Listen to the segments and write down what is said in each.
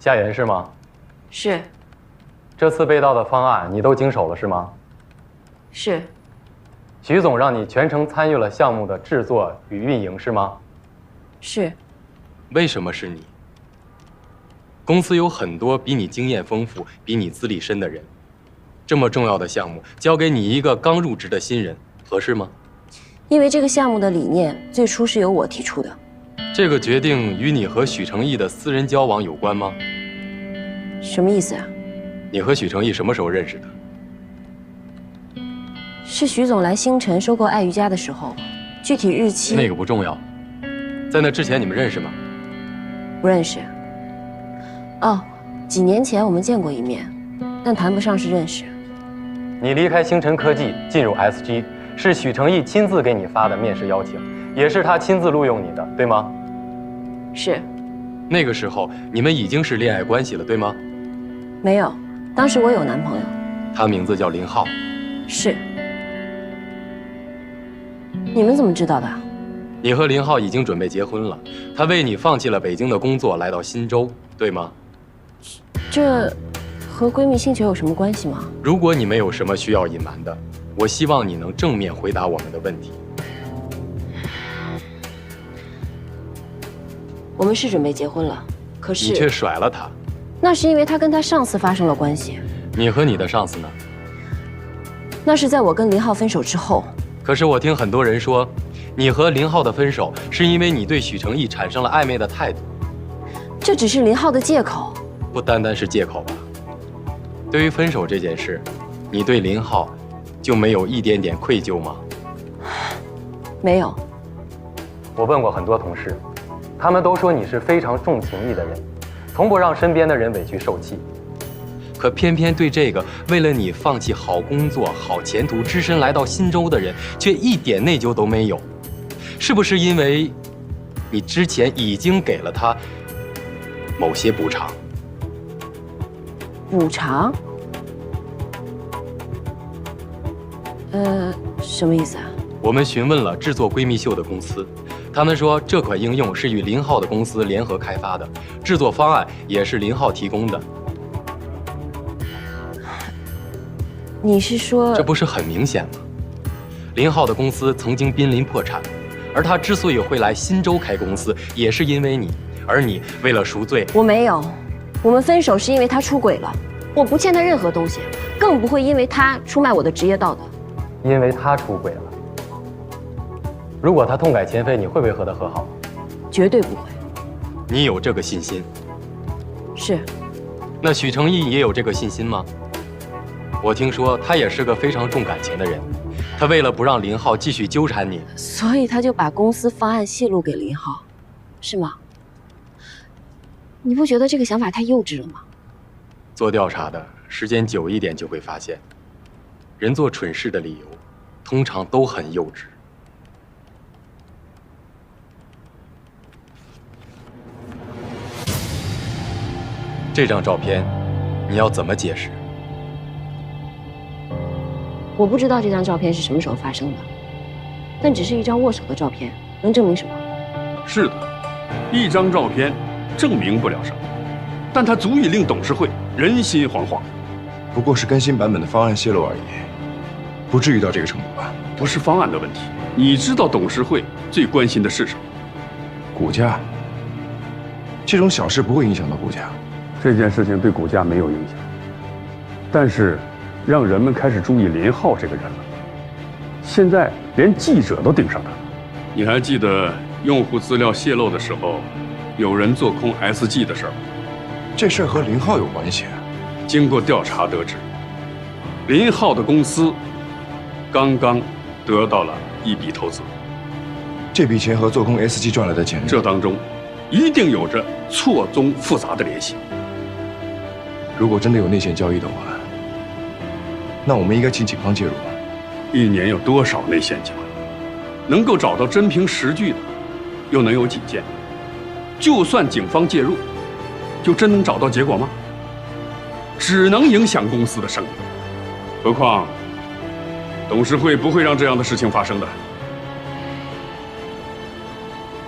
夏言是吗？是。这次被盗的方案你都经手了是吗？是。徐总让你全程参与了项目的制作与运营是吗？是。为什么是你？公司有很多比你经验丰富、比你资历深的人，这么重要的项目交给你一个刚入职的新人，合适吗？因为这个项目的理念最初是由我提出的。这个决定与你和许成义的私人交往有关吗？什么意思啊？你和许成义什么时候认识的？是徐总来星辰收购爱瑜伽的时候，具体日期那个不重要。在那之前你们认识吗？不认识。哦，几年前我们见过一面，但谈不上是认识。你离开星辰科技进入 SG， 是许成义亲自给你发的面试邀请，也是他亲自录用你的，对吗？是。那个时候你们已经是恋爱关系了，对吗？没有，当时我有男朋友。他名字叫林浩。是。你们怎么知道的？你和林浩已经准备结婚了，他为你放弃了北京的工作，来到新州，对吗？这和闺蜜性球有什么关系吗？如果你没有什么需要隐瞒的，我希望你能正面回答我们的问题。我们是准备结婚了，可是你却甩了他。那是因为他跟他上司发生了关系。你和你的上司呢？那是在我跟林浩分手之后。可是我听很多人说，你和林浩的分手是因为你对许成义产生了暧昧的态度。这只是林浩的借口。不单单是借口吧？对于分手这件事，你对林浩就没有一点点愧疚吗？没有。我问过很多同事，他们都说你是非常重情义的人，从不让身边的人委屈受气。可偏偏对这个为了你放弃好工作、好前途、只身来到新州的人，却一点内疚都没有。是不是因为你之前已经给了他某些补偿？补偿？什么意思啊？我们询问了制作闺蜜秀的公司，他们说这款应用是与林浩的公司联合开发的，制作方案也是林浩提供的。你是说……这不是很明显吗？林浩的公司曾经濒临破产，而他之所以会来新州开公司，也是因为你，而你为了赎罪……我没有，我们分手是因为他出轨了，我不欠他任何东西，更不会因为他出卖我的职业道德。因为他出轨了。如果他痛改前非，你会不会和他和好？绝对不会。你有这个信心？是。那许成义也有这个信心吗？我听说他也是个非常重感情的人，他为了不让林浩继续纠缠你，所以他就把公司方案泄露给林浩，是吗？你不觉得这个想法太幼稚了吗？做调查的时间久一点就会发现，人做蠢事的理由通常都很幼稚。这张照片你要怎么解释？我不知道这张照片是什么时候发生的，但只是一张握手的照片，能证明什么？是的，一张照片证明不了什么，但它足以令董事会人心惶惶。不过是更新版本的方案泄露而已，不至于到这个程度吧？不是方案的问题，你知道董事会最关心的是什么？股价。这种小事不会影响到股价。这件事情对股价没有影响，但是让人们开始注意林浩这个人了。现在连记者都盯上他了。你还记得用户资料泄露的时候，有人做空 SG 的事儿吗？这事儿和林浩有关系啊？经过调查得知，林浩的公司刚刚得到了一笔投资。这笔钱和做空 SG 赚来的钱，这当中一定有着错综复杂的联系。如果真的有内线交易的话，那我们应该请警方介入。一年有多少内线交易？能够找到真凭实据的，又能有几件？就算警方介入，就真能找到结果吗？只能影响公司的声誉。何况，董事会不会让这样的事情发生的。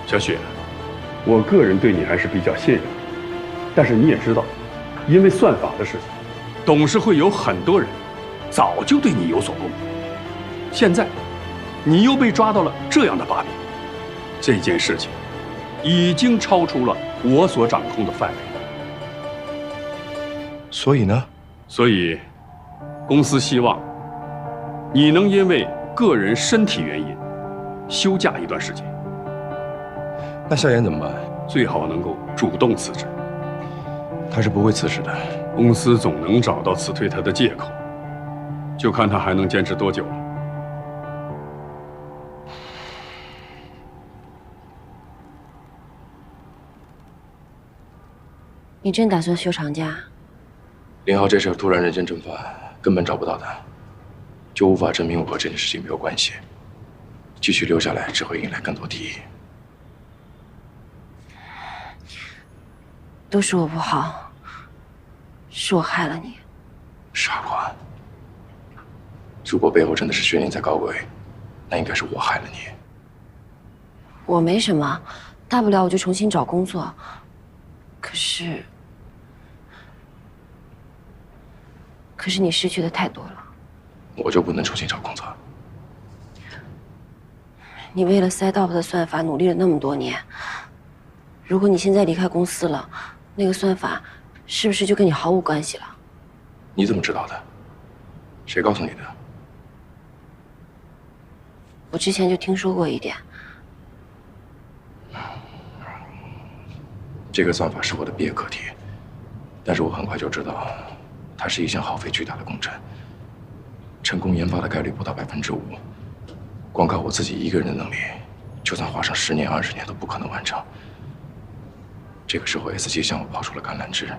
小雪，我个人对你还是比较信任的。但是你也知道，因为算法的事情，董事会有很多人早就对你有所攻击。现在，你又被抓到了这样的把柄，这件事情已经超出了我所掌控的范围。所以呢？所以，公司希望你能因为个人身体原因休假一段时间，那夏言怎么办？最好能够主动辞职。他是不会辞职的。公司总能找到辞退他的借口，就看他还能坚持多久了。你真打算休长假？林浩这事突然人间蒸发，根本找不到他，就无法证明我和这件事情没有关系。继续留下来只会引来更多敌意。都是我不好，是我害了你。傻瓜！如果背后真的是薛宁在搞鬼，那应该是我害了你。我没什么，大不了我就重新找工作。可是你失去的太多了。我就不能重新找工作？你为了SideOp的算法努力了那么多年，如果你现在离开公司了，那个算法是不是就跟你毫无关系了？你怎么知道的？谁告诉你的？我之前就听说过一点。这个算法是我的毕业课题，但是我很快就知道，它是一项耗费巨大的工程，成功研发的概率不到5%，光靠我自己一个人的能力，就算花上10年、20年都不可能完成。这个时候 SG 向我抛出了橄榄枝，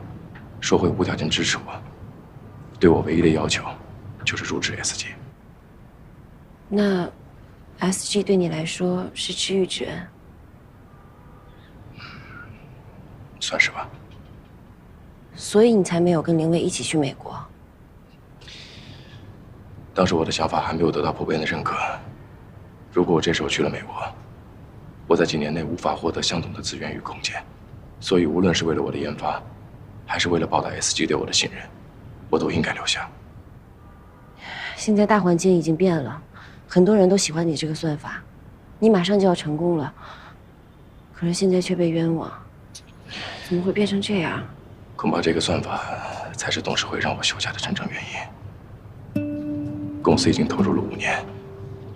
说会无条件支持我，对我唯一的要求就是入职 SG。那 SG 对你来说是知遇之恩？算是吧。所以你才没有跟林蔚一起去美国？当时我的想法还没有得到普遍的认可。如果我这时候去了美国，我在几年内无法获得相同的资源与空间。所以，无论是为了我的研发，还是为了报答 SG 对我的信任，我都应该留下。现在大环境已经变了，很多人都喜欢你这个算法，你马上就要成功了，可是现在却被冤枉，怎么会变成这样？恐怕这个算法才是董事会让我休假的真正原因。公司已经投入了5年，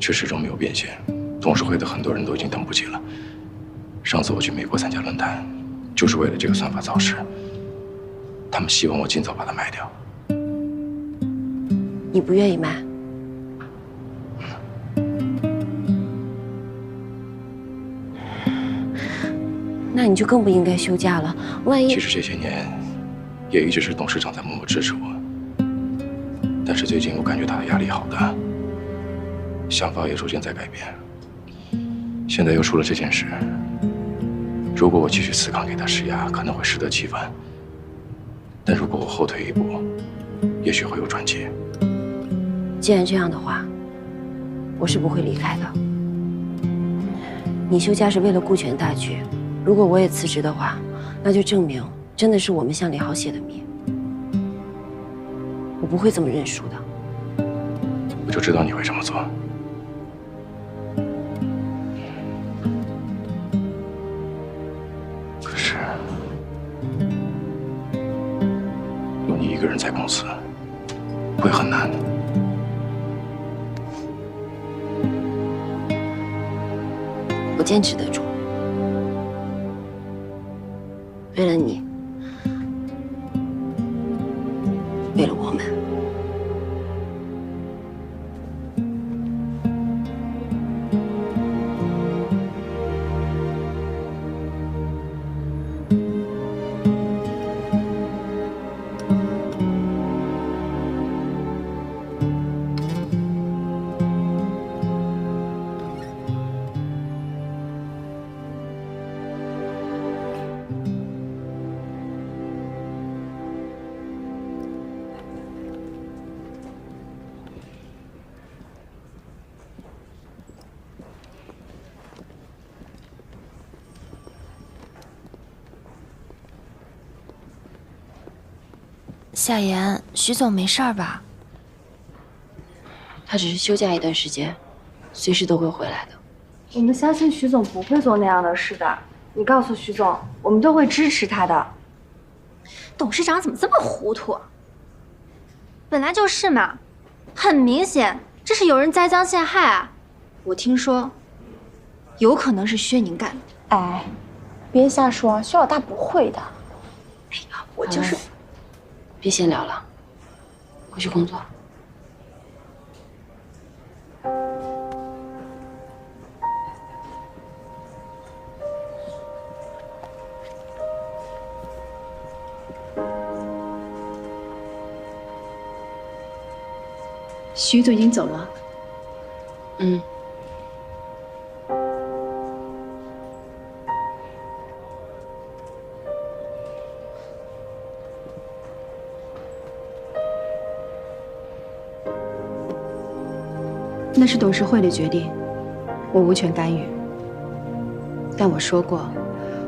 却始终没有变现，董事会的很多人都已经等不及了。上次我去美国参加论坛，就是为了这个算法造势。他们希望我尽早把它卖掉。你不愿意卖？那你就更不应该休假了。万一……其实这些年，也一直是董事长在默默支持我。但是最近我感觉他的压力好大，想法也逐渐在改变。现在又出了这件事，如果我继续死扛给他施压，可能会适得其反。但如果我后退一步，也许会有转机。既然这样的话，我是不会离开的。你休假是为了顾全大局，如果我也辞职的话，那就证明真的是我们向李浩泄的密。我不会这么认输的。我就知道你会这么做。可是，有你一个人在公司，会很难。我坚持得住，为了你，为了我们。夏言，徐总没事儿吧？他只是休假一段时间，随时都会回来的。我们相信徐总不会做那样的事的。你告诉徐总，我们都会支持他的。董事长怎么这么糊涂？本来就是嘛，很明显这是有人栽赃陷害啊！我听说，有可能是薛宁干的。哎，别瞎说，薛老大不会的。哎呀，我就是……别闲聊了，回去工作。徐总已经走了。嗯。那是董事会的决定，我无权干预。但我说过，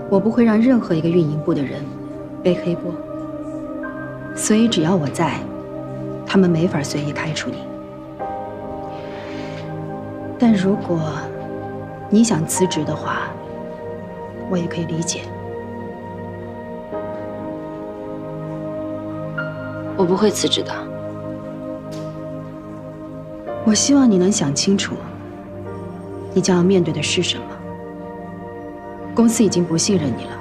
我不会让任何一个运营部的人背黑锅。所以只要我在，他们没法随意开除你。但如果你想辞职的话，我也可以理解。我不会辞职的。我希望你能想清楚，你将要面对的是什么。公司已经不信任你了，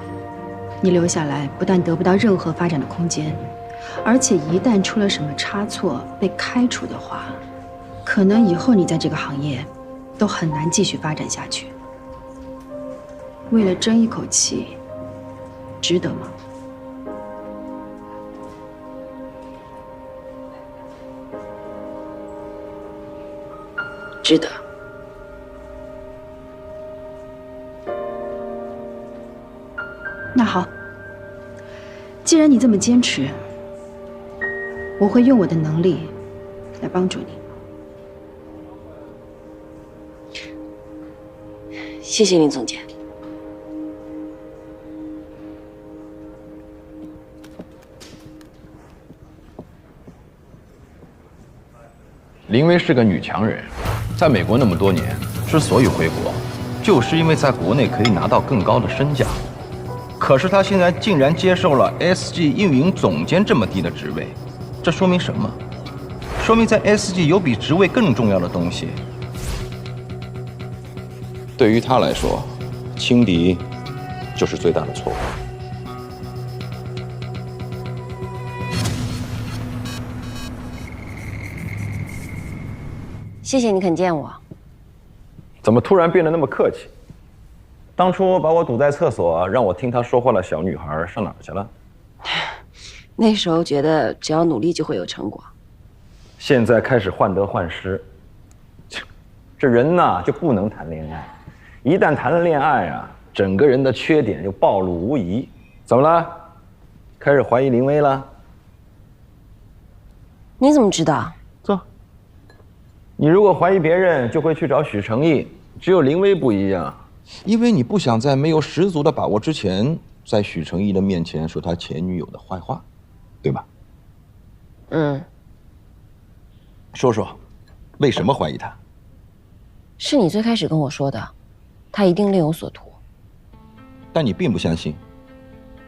你留下来不但得不到任何发展的空间，而且一旦出了什么差错被开除的话，可能以后你在这个行业都很难继续发展下去。为了争一口气，值得吗？值得。那好，既然你这么坚持，我会用我的能力来帮助你。谢谢林总监。林薇是个女强人，在美国那么多年，之所以回国，就是因为在国内可以拿到更高的身价。可是她现在竟然接受了 SG 运营总监这么低的职位，这说明什么？说明在 SG 有比职位更重要的东西。对于她来说，轻敌就是最大的错误。谢谢你肯见我。怎么突然变得那么客气？当初把我堵在厕所让我听她说话的小女孩上哪儿去了？那时候觉得只要努力就会有成果，现在开始患得患失。这人呐就不能谈恋爱，一旦谈了恋爱啊，整个人的缺点就暴露无遗。怎么了？开始怀疑林薇了？你怎么知道？坐。你如果怀疑别人，就会去找许成义，只有林薇不一样。因为你不想在没有十足的把握之前，在许成义的面前说他前女友的坏话，对吧？嗯。说说，为什么怀疑他？是你最开始跟我说的，他一定另有所图。但你并不相信。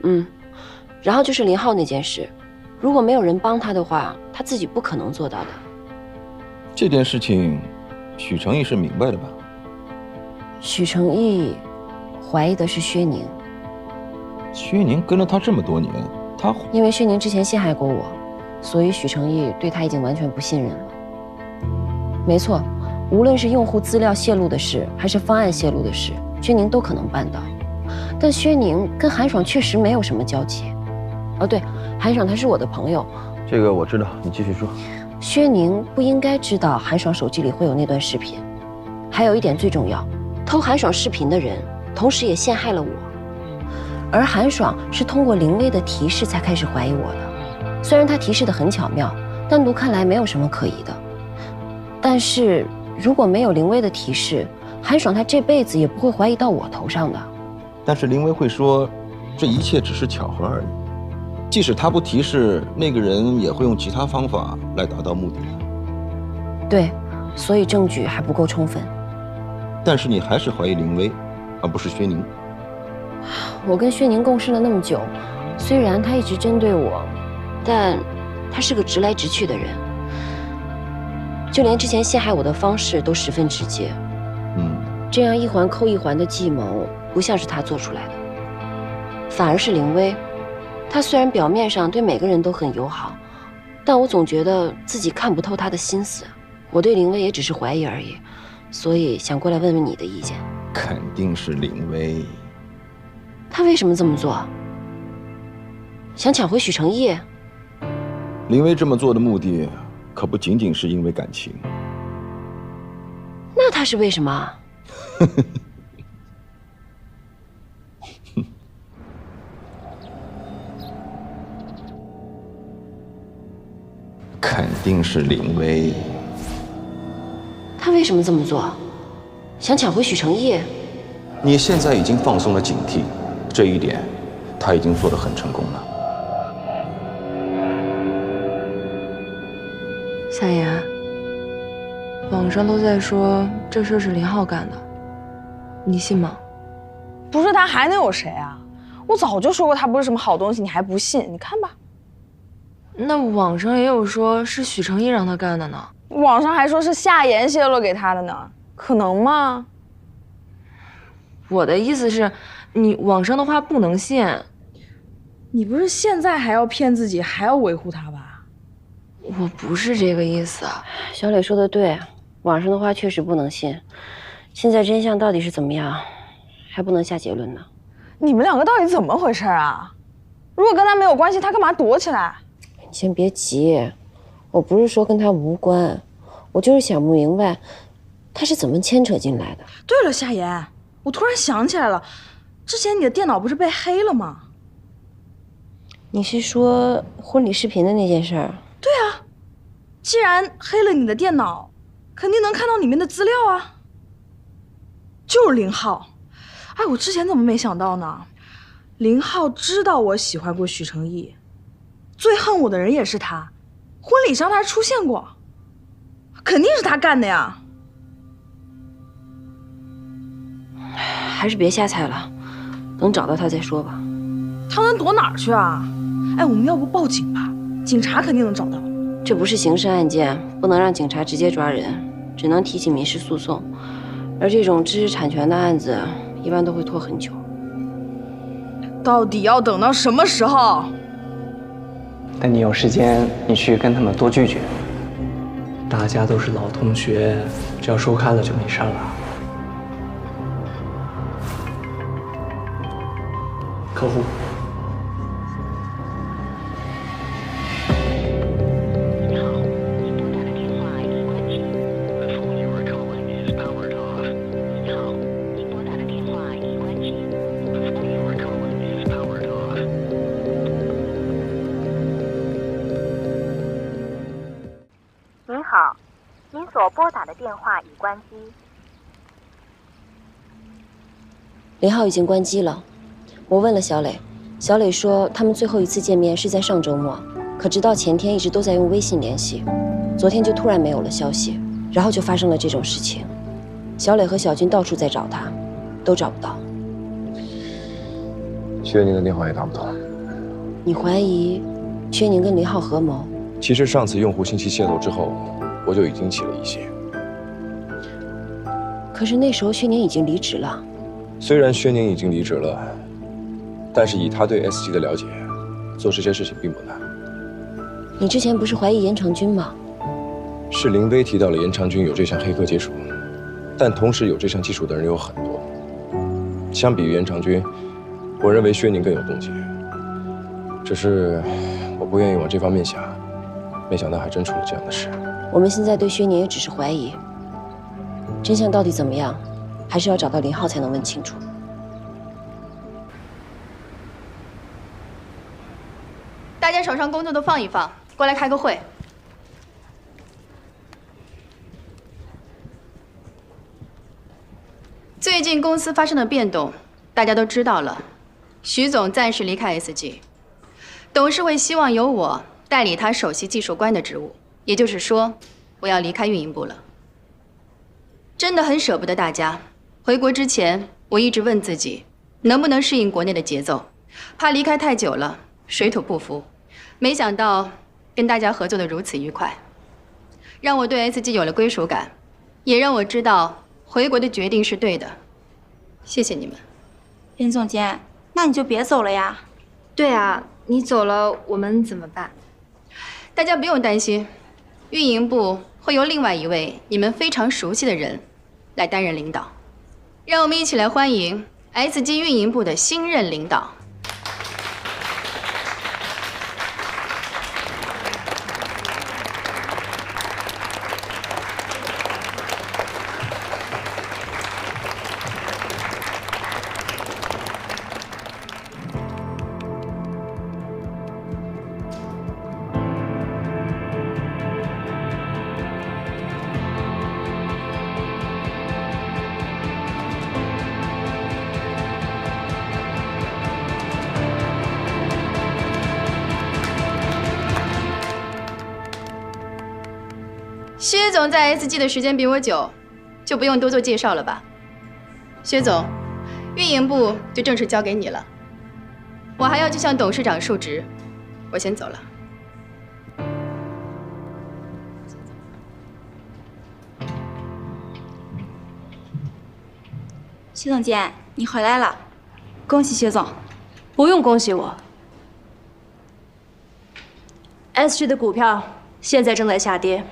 嗯。然后就是林浩那件事，如果没有人帮他的话，他自己不可能做到的。这件事情，许成义是明白的吧？许成义怀疑的是薛宁。薛宁跟了他这么多年，他因为薛宁之前陷害过我，所以许成义对他已经完全不信任了。没错，无论是用户资料泄露的事，还是方案泄露的事，薛宁都可能办到。但薛宁跟韩爽确实没有什么交集。哦，对，韩爽他是我的朋友。这个我知道，你继续说。薛宁不应该知道韩爽手机里会有那段视频。还有一点最重要，偷韩爽视频的人，同时也陷害了我。而韩爽是通过林薇的提示才开始怀疑我的。虽然他提示的很巧妙，单独看来没有什么可疑的。但是如果没有林薇的提示，韩爽他这辈子也不会怀疑到我头上的。但是林薇会说，这一切只是巧合而已。即使他不提示，那个人也会用其他方法来达到目的。对，所以证据还不够充分。但是你还是怀疑林薇，而不是薛宁。我跟薛宁共事了那么久，虽然他一直针对我，但他是个直来直去的人，就连之前陷害我的方式都十分直接。这样一环扣一环的计谋，不像是他做出来的，反而是林薇。他虽然表面上对每个人都很友好，但我总觉得自己看不透他的心思。我对林薇也只是怀疑而已，所以想过来问问你的意见。肯定是林薇。他为什么这么做？想抢回许成义？林薇这么做的目的，可不仅仅是因为感情。那他是为什么？肯定是林薇。他为什么这么做？想抢回许成义？你现在已经放松了警惕，这一点他已经做得很成功了。夏言，网上都在说这事是林浩干的，你信吗？不是他还能有谁啊？我早就说过他不是什么好东西，你还不信？你看吧。那网上也有说是许成义让他干的呢。网上还说是夏言泄露给他的呢，可能吗？我的意思是，你网上的话不能信。你不是现在还要骗自己，还要维护他吧？我不是这个意思。小磊说的对，网上的话确实不能信。现在真相到底是怎么样，还不能下结论呢。你们两个到底怎么回事啊？如果跟他没有关系，他干嘛躲起来？你先别急，我不是说跟他无关，我就是想不明白他是怎么牵扯进来的。对了，夏言，我突然想起来了，之前你的电脑不是被黑了吗？你是说婚礼视频的那件事儿？对啊，既然黑了你的电脑，肯定能看到里面的资料啊。就是林浩，哎，我之前怎么没想到呢？林浩知道我喜欢过许成义，最恨我的人也是他，婚礼上他还出现过，肯定是他干的呀。还是别瞎猜了，等找到他再说吧。他能躲哪儿去啊？哎，我们要不报警吧？警察肯定能找到。这不是刑事案件，不能让警察直接抓人，只能提起民事诉讼。而这种知识产权的案子，一般都会拖很久。到底要等到什么时候？等你有时间，你去跟他们多聚聚。大家都是老同学，只要说开了就没事了。客户。您好，您所拨打的电话已关机。林浩已经关机了。我问了小磊，小磊说他们最后一次见面是在上周末，可直到前天一直都在用微信联系，昨天就突然没有了消息，然后就发生了这种事情。小磊和小军到处在找他，都找不到。薛宁的电话也打不通。你怀疑薛宁跟林浩合谋？其实上次用户信息泄露之后，我就已经起了疑心。可是那时候薛宁已经离职了。虽然薛宁已经离职了，但是以他对 SG 的了解，做这些事情并不难。你之前不是怀疑严长军吗？是林薇提到了严长军有这项黑客技术，但同时有这项技术的人有很多。相比于严长军，我认为薛宁更有动机。只是我不愿意往这方面想，没想到还真出了这样的事。我们现在对薛宁也只是怀疑，真相到底怎么样，还是要找到林浩才能问清楚。大家手上工作都放一放，过来开个会。最近公司发生的变动，大家都知道了。徐总暂时离开 SG，董事会希望由我代理他首席技术官的职务，也就是说，我要离开运营部了。真的很舍不得大家。回国之前，我一直问自己，能不能适应国内的节奏，怕离开太久了，水土不服。没想到跟大家合作的如此愉快，让我对 SG 有了归属感，也让我知道回国的决定是对的。谢谢你们。林总监，那你就别走了呀。对啊，你走了，我们怎么办？大家不用担心，运营部会由另外一位你们非常熟悉的人来担任领导。让我们一起来欢迎 SG 运营部的新任领导。薛总在 SG 的时间比我久，就不用多做介绍了吧。薛总，运营部就正式交给你了。我还要去向董事长述职，我先走了。薛总监，你回来了，恭喜薛总。不用恭喜我。SG 的股票现在正在下跌。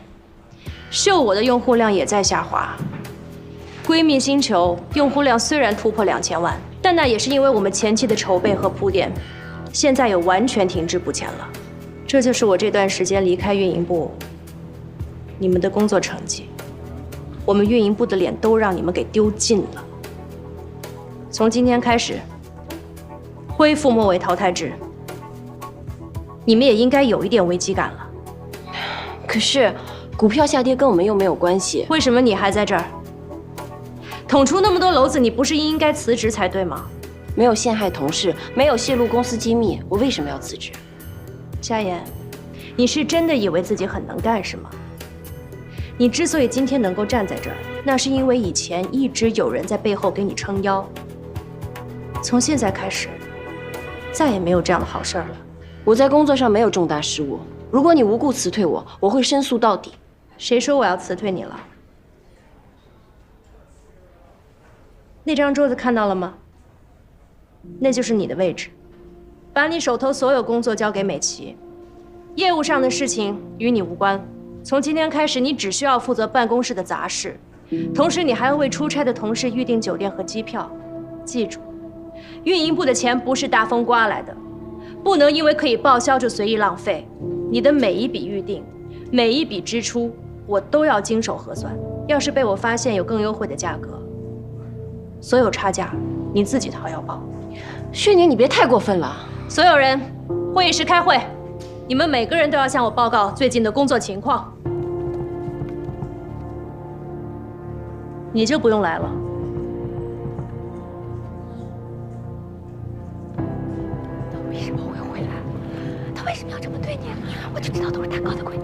秀我的用户量也在下滑，闺蜜星球用户量虽然突破2000万，但那也是因为我们前期的筹备和铺垫，现在也完全停滞不前了。这就是我这段时间离开运营部，你们的工作成绩，我们运营部的脸都让你们给丢尽了。从今天开始，恢复末尾淘汰制，你们也应该有一点危机感了。可是。股票下跌跟我们又没有关系，为什么你还在这儿？捅出那么多篓子，你不是应该辞职才对吗？没有陷害同事，没有泄露公司机密，我为什么要辞职？夏言，你是真的以为自己很能干是吗？你之所以今天能够站在这儿，那是因为以前一直有人在背后给你撑腰。从现在开始，再也没有这样的好事儿了。我在工作上没有重大失误，如果你无故辞退我，我会申诉到底。谁说我要辞退你了？那张桌子看到了吗？那就是你的位置。把你手头所有工作交给美琪，业务上的事情与你无关。从今天开始，你只需要负责办公室的杂事，同时你还要为出差的同事预订酒店和机票。记住，运营部的钱不是大风刮来的，不能因为可以报销就随意浪费。你的每一笔预订，每一笔支出，我都要经手核算。要是被我发现有更优惠的价格，所有差价你自己掏腰包。薛宁，你别太过分了。所有人，会议室开会，你们每个人都要向我报告最近的工作情况。你就不用来了。他为什么会回来？他为什么要这么对你？我就知道都是他搞的鬼。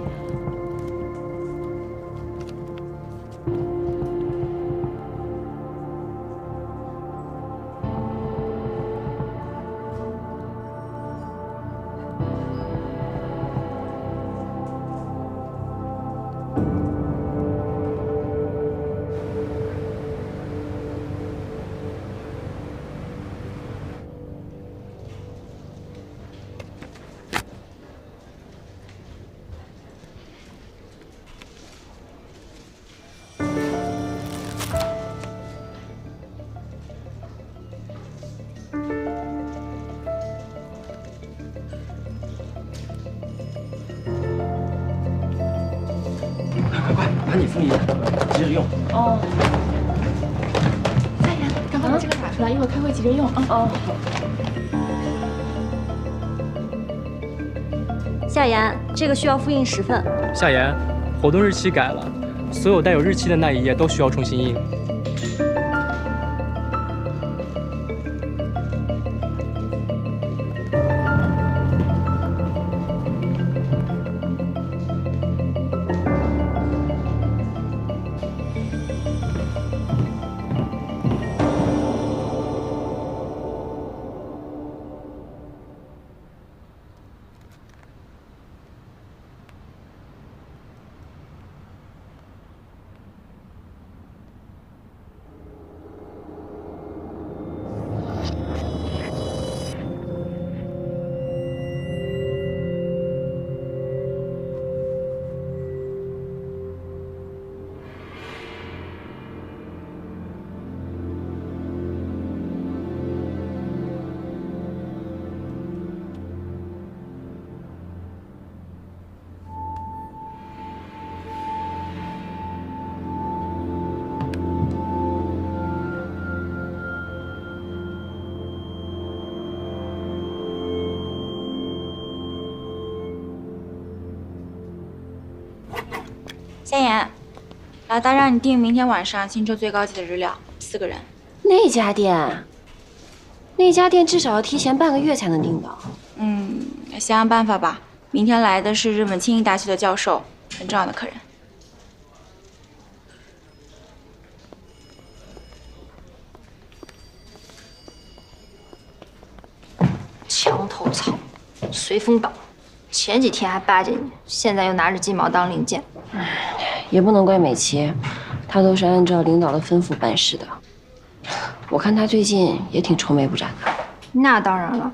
把你复印，急着用。哦。夏言，赶快把这个打出来，一会儿开会急着用啊。哦。夏言，这个需要复印10份。夏言，活动日期改了，所有带有日期的那一页都需要重新印。夏言，老大让你订明天晚上新州最高级的日料，4个人。那家店至少要提前半个月才能订到。想想办法吧。明天来的是日本庆应大学的教授，很重要的客人。墙头草，随风倒。前几天还巴结你，现在又拿着鸡毛当令箭。也不能怪美琪，她都是按照领导的吩咐办事的。我看她最近也挺愁眉不展的。那当然了，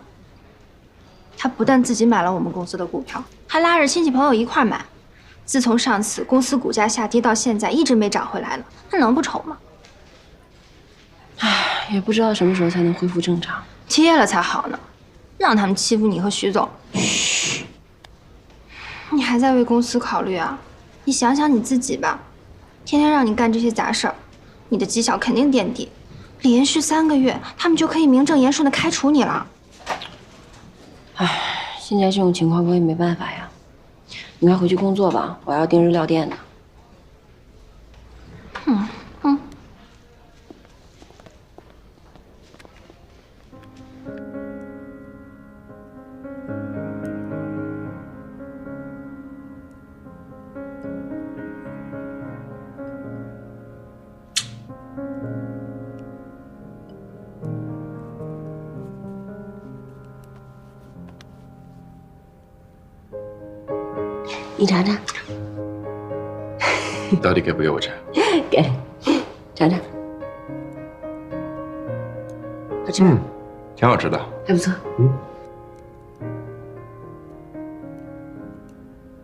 他不但自己买了我们公司的股票，还拉着亲戚朋友一块买。自从上次公司股价下跌到现在，一直没涨回来呢，他能不愁吗？唉，也不知道什么时候才能恢复正常。跌了才好呢，让他们欺负你和徐总。嘘，你还在为公司考虑啊？你想想你自己吧，天天让你干这些杂事儿，你的绩效肯定垫底。连续3个月，他们就可以名正言顺的开除你了。唉，现在这种情况我也没办法呀。你快回去工作吧，我要订日料店的。你尝尝，到底给不给我吃？给，尝尝，好吃吗？挺好吃的，还不错。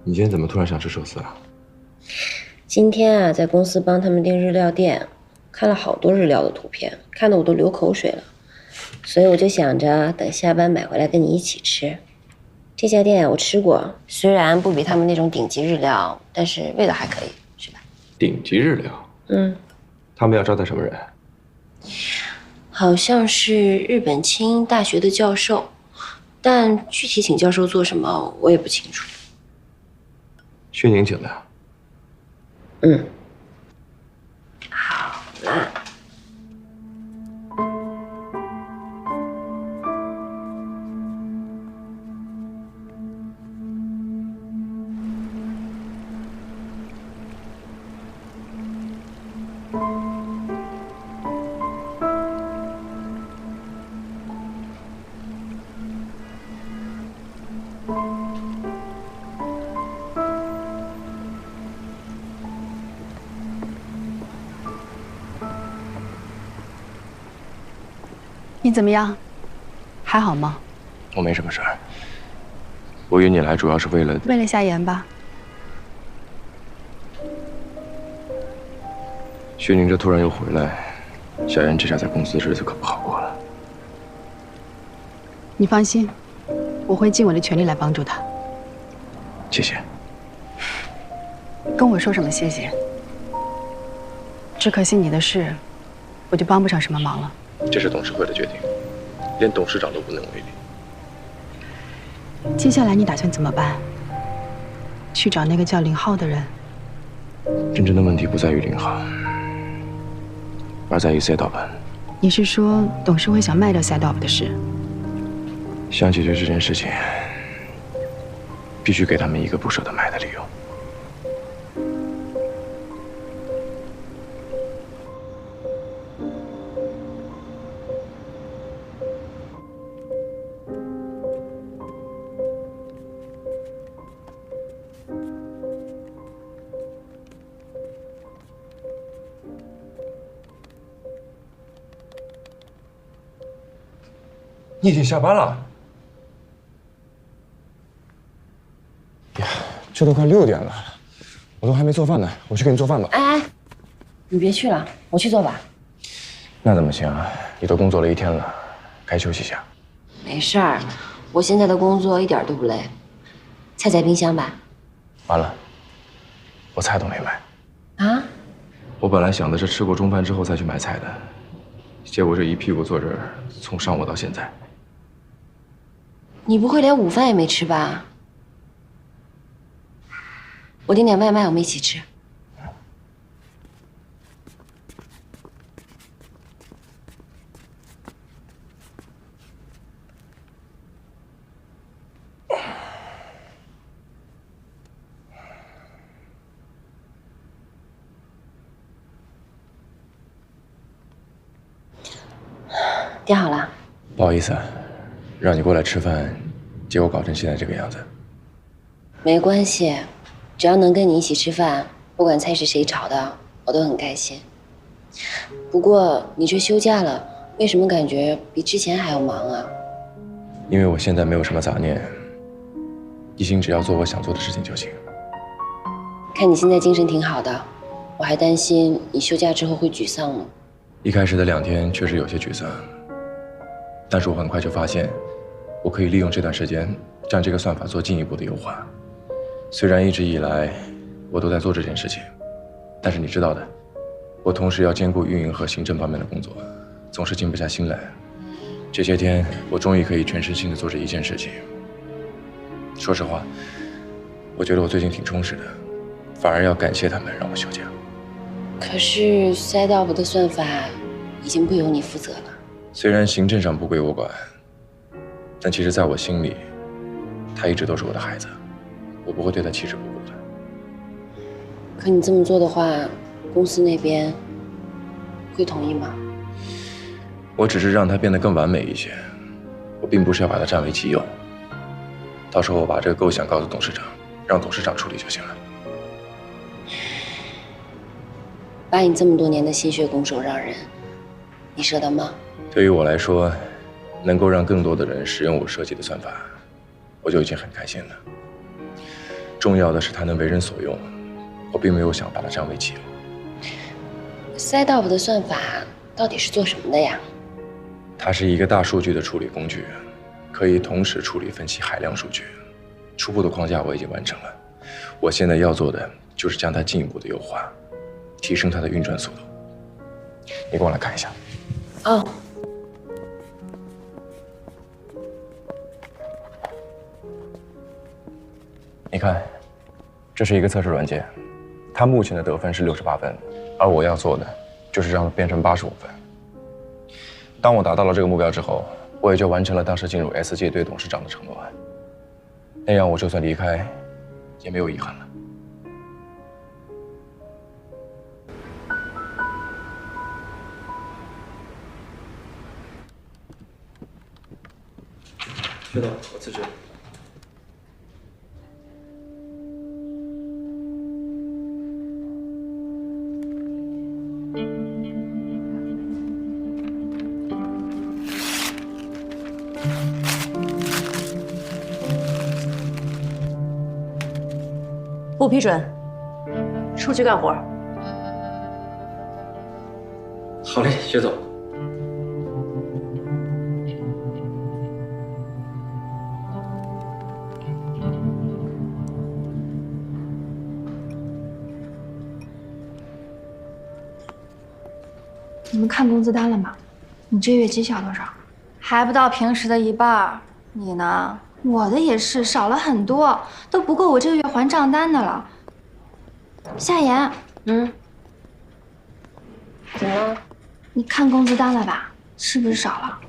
你今天怎么突然想吃寿司啊？今天啊，在公司帮他们订日料店，看了好多日料的图片，看得我都流口水了，所以我就想着等下班买回来跟你一起吃。这家店我吃过，虽然不比他们那种顶级日料，但是味道还可以，是吧？顶级日料。他们要招待什么人？好像是日本庆应大学的教授，但具体请教授做什么我也不清楚。薛宁请的。好啦。你怎么样？还好吗？我没什么事儿。我约你来主要是为了夏言吧。薛宁这突然又回来，夏言这下在公司的日子可不好过了。你放心，我会尽我的全力来帮助他。谢谢。跟我说什么谢谢？只可惜你的事，我就帮不上什么忙了。这是董事会的决定，连董事长都无能为力。接下来你打算怎么办？去找那个叫林浩的人？真正的问题不在于林浩，而在于赛道本。你是说董事会想卖掉赛道的事？想解决这件事情，必须给他们一个不舍得卖的理由。你已经下班了？呀，这都快6点了，我都还没做饭呢。我去给你做饭吧。哎，你别去了，我去做吧。那怎么行啊？你都工作了1天了，该休息下。没事儿，我现在的工作一点都不累。菜在冰箱吧？完了，我菜都没买。啊？我本来想的是吃过中饭之后再去买菜的，结果这一屁股坐这儿，从上午到现在。你不会连午饭也没吃吧？我订点外卖，我们一起吃。点好了。不好意思，让你过来吃饭，结果搞成现在这个样子。没关系，只要能跟你一起吃饭，不管菜是谁炒的，我都很开心。不过你这休假了，为什么感觉比之前还要忙啊？因为我现在没有什么杂念，一心只要做我想做的事情就行。看你现在精神挺好的，我还担心你休假之后会沮丧呢。一开始的2天确实有些沮丧，但是我很快就发现，我可以利用这段时间将这个算法做进一步的优化。虽然一直以来我都在做这件事情，但是你知道的，我同时要兼顾运营和行政方面的工作，总是静不下心来。这些天我终于可以全身心的做这一件事情。说实话，我觉得我最近挺充实的，反而要感谢他们让我休假。可是 SideOp 的算法已经不由你负责了。虽然行政上不归我管，但其实在我心里，他一直都是我的孩子，我不会对他弃之不顾的。可你这么做的话，公司那边会同意吗？我只是让他变得更完美一些，我并不是要把他占为己有。到时候我把这个构想告诉董事长，让董事长处理就行了。把你这么多年的心血拱手让人，你舍得吗？对于我来说，能够让更多的人使用我设计的算法，我就已经很开心了。重要的是它能为人所用，我并没有想把它占为己有。SideOp 的算法到底是做什么的呀？它是一个大数据的处理工具，可以同时处理分析海量数据。初步的框架我已经完成了，我现在要做的就是将它进一步的优化，提升它的运转速度。你过来看一下。哦。你看，这是一个测试软件，它目前的得分是68分，而我要做的就是让它变成85分。当我达到了这个目标之后，我也就完成了当时进入 S 界对董事长的承诺，那样我就算离开，也没有遗憾了。薛总，我辞职。不批准，出去干活。好嘞，薛总。你们看工资单了吗？你这月绩效多少？还不到平时的一半。你呢？我的也是少了很多，都不够我这个月还账单的了。夏言，怎么了？你看工资单了吧？是不是少了？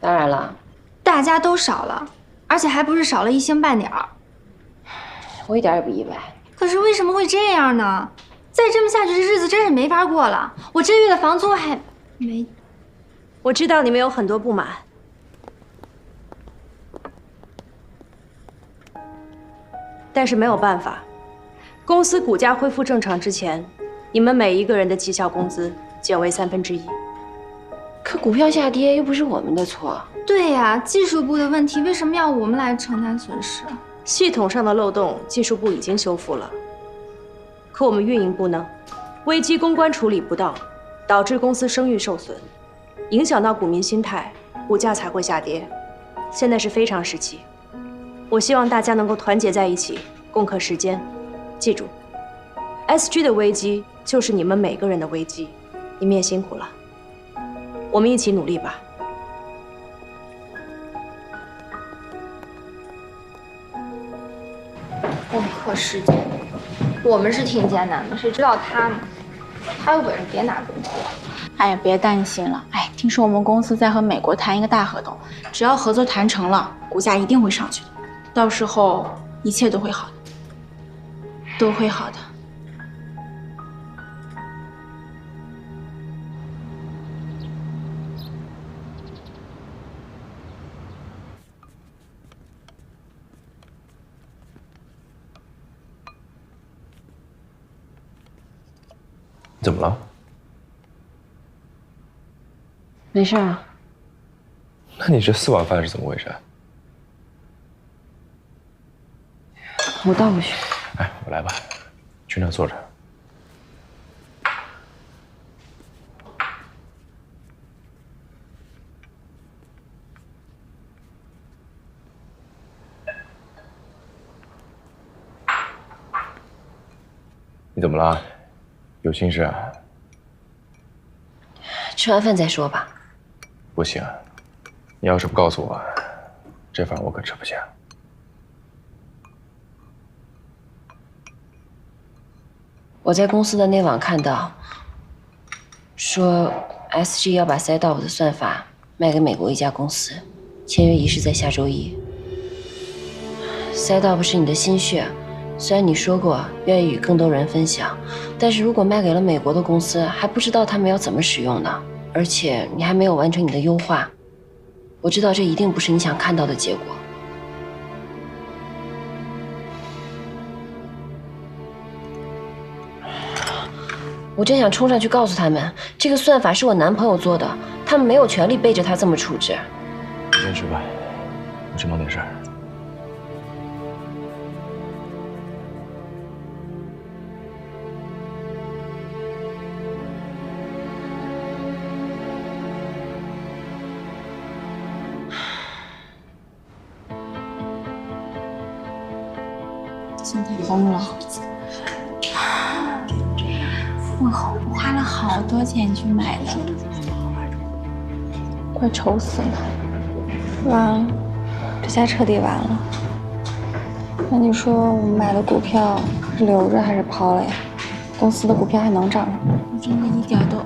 当然了，大家都少了，而且还不是少了1星半点儿。我一点也不意外。可是为什么会这样呢？再这么下去，这日子真是没法过了。我这月的房租还没……我知道你们有很多不满，但是没有办法，公司股价恢复正常之前，你们每一个人的绩效工资减为1/3。可股票下跌又不是我们的错。对呀，技术部的问题为什么要我们来承担损失？系统上的漏洞，技术部已经修复了，可我们运营部呢？危机公关处理不当，导致公司声誉受损，影响到股民心态，股价才会下跌。现在是非常时期，我希望大家能够团结在一起，共克时艰。记住 ，SG 的危机就是你们每个人的危机，你们也辛苦了，我们一起努力吧。共克时艰，我们是挺艰难的，谁知道他呢？他有本事别拿工资。哎呀，别担心了。哎，听说我们公司在和美国谈一个大合同，只要合作谈成了，股价一定会上去的。到时候一切都会好的，都会好的。怎么了？没事啊。那你这4碗饭是怎么回事？我倒过去。哎，我来吧，去那坐着。你怎么了？有心事啊？吃完饭再说吧。不行，你要是不告诉我，这饭我可吃不下。我在公司的内网看到，说 SG 要把 SideOp 的算法卖给美国一家公司，签约仪式在下周1。SideOp 是你的心血，虽然你说过愿意与更多人分享，但是如果卖给了美国的公司，还不知道他们要怎么使用呢。而且你还没有完成你的优化，我知道这一定不是你想看到的结果。我真想冲上去告诉他们，这个算法是我男朋友做的，他们没有权利背着他这么处置。你先吃吧，我去忙点事儿。今天疯了。我花了好多钱去买的，快愁死了。不然这下彻底完了。那你说我们买的股票是留着还是抛了呀？公司的股票还能涨吗？我真的一点都……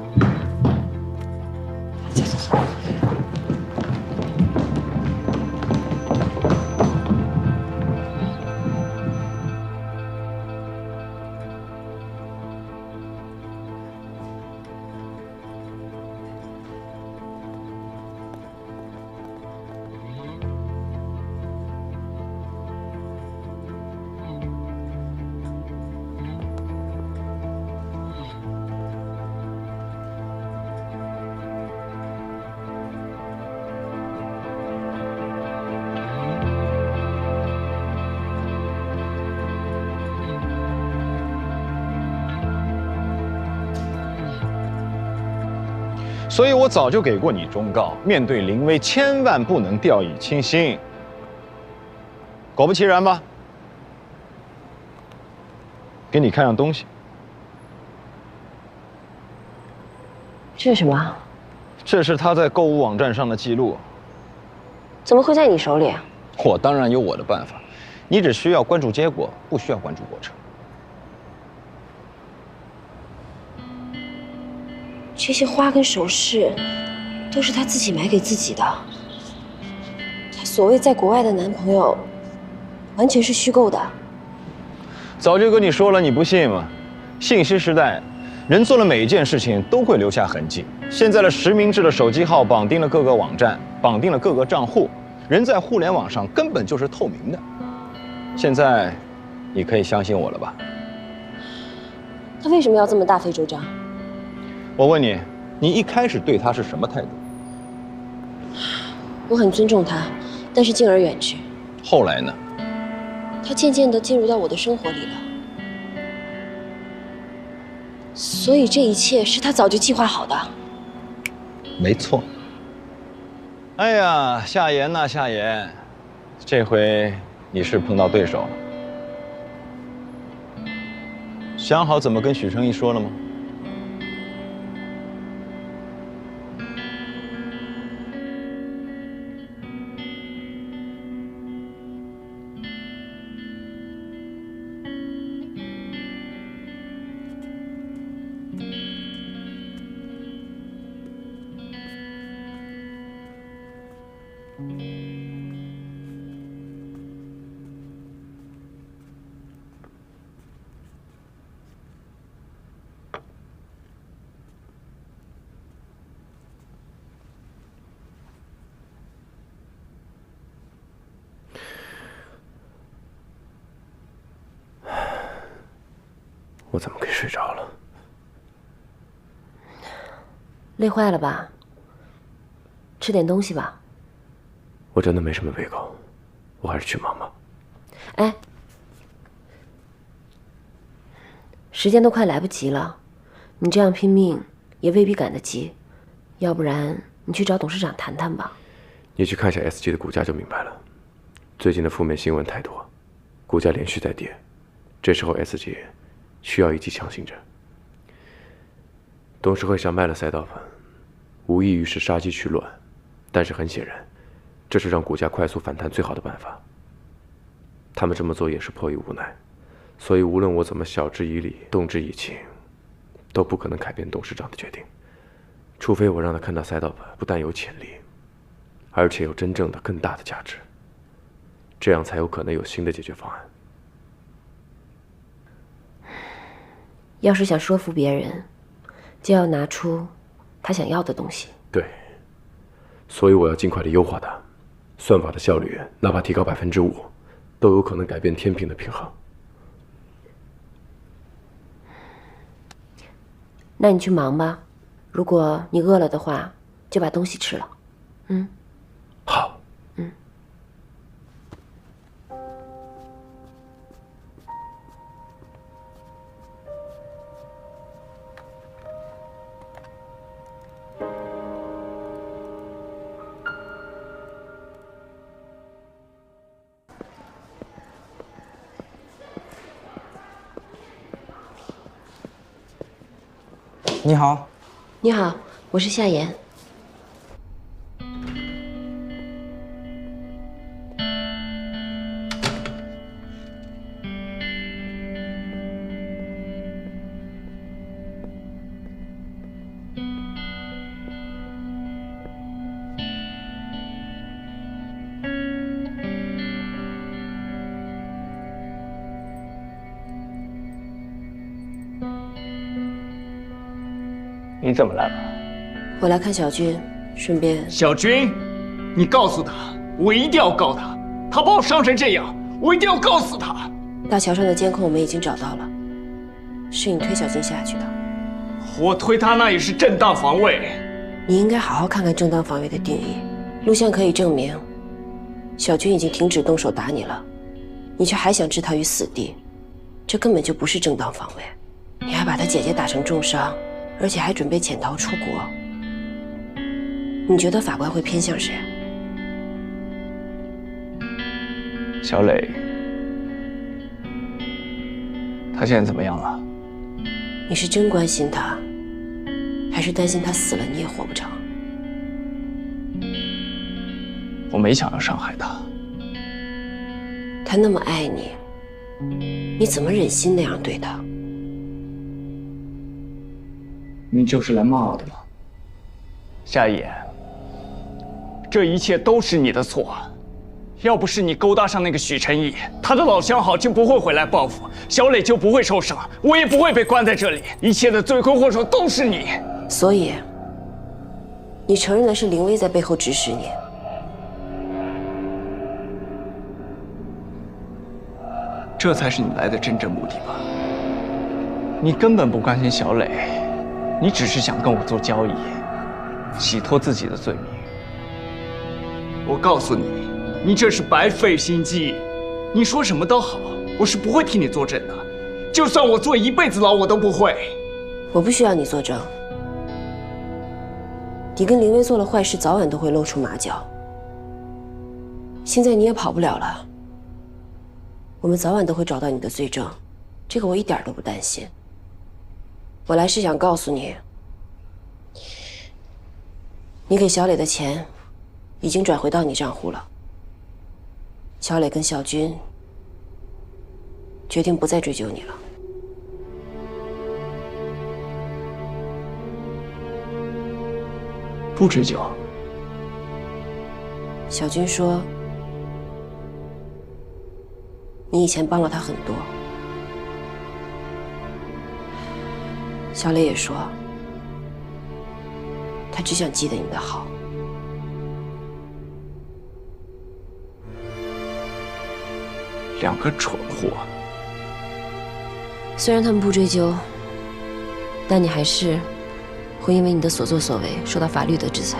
所以我早就给过你忠告，面对临危千万不能掉以轻心。果不其然吧，给你看样东西。这是什么？这是他在购物网站上的记录。怎么会在你手里？我当然有我的办法，你只需要关注结果，不需要关注过程。这些花跟首饰都是她自己买给自己的。她所谓在国外的男朋友，完全是虚构的。早就跟你说了，你不信吗？信息时代，人做了每一件事情都会留下痕迹。现在的实名制的手机号绑定了各个网站，绑定了各个账户，人在互联网上根本就是透明的。现在，你可以相信我了吧？他为什么要这么大费周章？我问你，你一开始对他是什么态度？我很尊重他，但是敬而远之。后来呢？他渐渐地进入到我的生活里了，所以这一切是他早就计划好的。没错。哎呀，夏言呐，夏言，这回你是碰到对手了。想好怎么跟许成义说了吗？我怎么给睡着了？累坏了吧？吃点东西吧。我真的没什么胃口，我还是去忙吧。哎，时间都快来不及了，你这样拼命也未必赶得及，要不然你去找董事长谈谈吧。你去看一下 SG 的股价就明白了。最近的负面新闻太多，股价连续在跌，这时候 SG 需要一剂强心针。董事会上卖了赛道粉，无异于是杀鸡取卵，但是很显然，这是让股价快速反弹最好的办法。他们这么做也是迫于无奈，所以无论我怎么晓之以理，动之以情，都不可能改变董事长的决定，除非我让他看到赛道粉不但有潜力，而且有真正的更大的价值，这样才有可能有新的解决方案。要是想说服别人，就要拿出他想要的东西。对，所以我要尽快的优化它，算法的效率哪怕提高5%，都有可能改变天平的平衡。那你去忙吧，如果你饿了的话，就把东西吃了。嗯。好。嗯。你好。你好，我是夏言。你怎么来了？我来看小军，顺便……小军，你告诉他，我一定要告他，他把我伤成这样，我一定要告死他。大桥上的监控我们已经找到了，是你推小军下去的。我推他那也是正当防卫。你应该好好看看正当防卫的定义。录像可以证明，小军已经停止动手打你了，你却还想置他于死地，这根本就不是正当防卫。你还把他姐姐打成重伤，而且还准备潜逃出国。你觉得法官会偏向谁？小磊，他现在怎么样了？你是真关心他，还是担心他死了你也活不成？我没想要伤害他。他那么爱你，你怎么忍心那样对他？你就是来骂我的吗？夏野，这一切都是你的错。要不是你勾搭上那个许晨毅，他的老相好就不会回来报复，小磊就不会受伤，我也不会被关在这里。一切的罪魁祸首都是你。所以，你承认的是林薇在背后指使你。这才是你来的真正目的吧？你根本不关心小磊。你只是想跟我做交易，洗脱自己的罪名。我告诉你，你这是白费心机。你说什么都好，我是不会替你作证的。就算我坐一辈子牢，我都不会。我不需要你作证。你跟林薇做了坏事，早晚都会露出马脚。现在你也跑不了了。我们早晚都会找到你的罪证，这个我一点都不担心。我来是想告诉你，你给小磊的钱已经转回到你账户了。小磊跟小军决定不再追究你了。不追究。小军说，你以前帮了他很多。小磊也说，他只想记得你的好。两个蠢货。虽然他们不追究，但你还是会因为你的所作所为受到法律的制裁。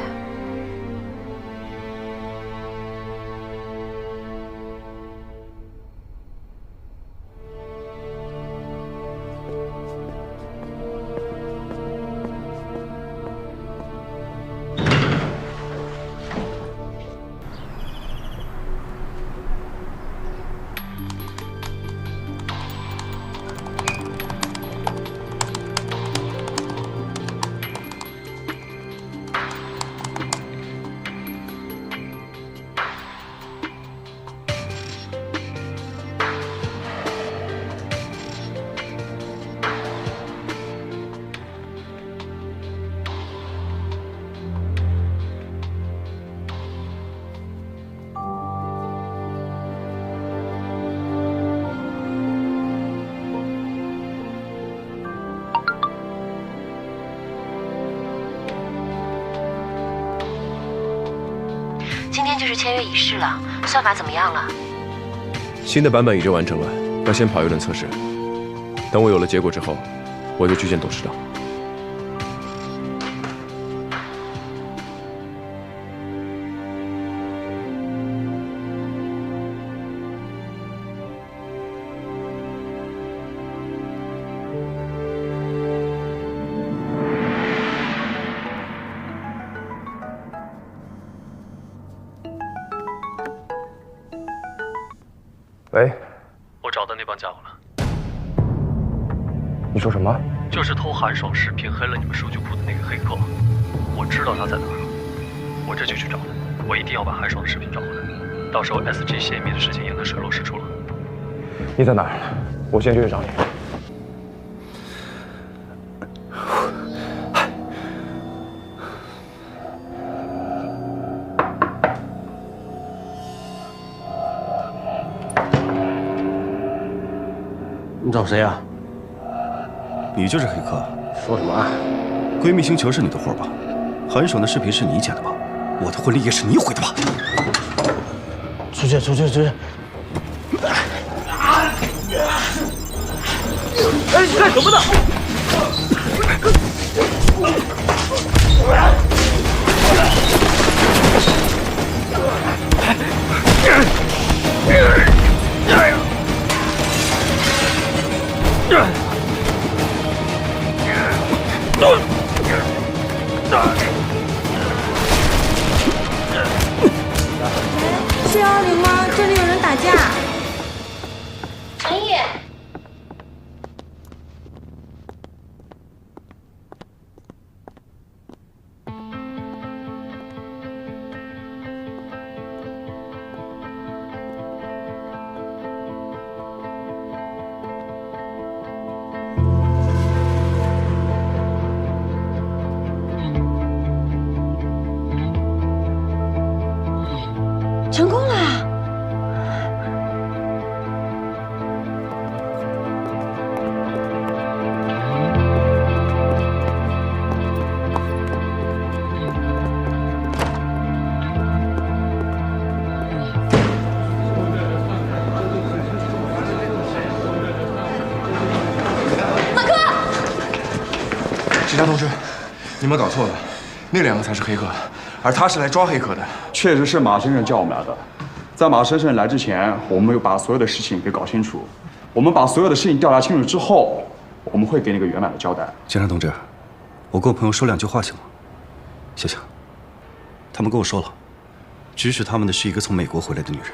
今天就是签约仪式了，算法怎么样了？新的版本已经完成了，要先跑一轮测试。等我有了结果之后，我就去见董事长。喂，我找到那帮家伙了。你说什么？就是偷韩爽视频黑了你们数据库的那个黑客，我知道他在哪儿，我这就去找他。我一定要把韩爽的视频找回来，到时候 SG 泄密的事情也能水落石出了。你在哪儿？我现在就去找你。你找谁呀？你就是黑客？说什么啊？闺蜜星球是你的活吧？韩爽的视频是你剪的吧？我的婚礼也是你毁的吧？出去！出去！出去！哎，你干什么呢？是120吗？这里有人打架。陈毅，成功了！马哥，警察同志，你们搞错了，那2个才是黑客，而他是来抓黑客的。确实是马先生叫我们来的。在马先生来之前，我们有把所有的事情给搞清楚。我们把所有的事情调查清楚之后，我们会给你个圆满的交代。警察同志，我跟我朋友说2句话行吗？谢谢。他们跟我说了，指使他们的是一个从美国回来的女人。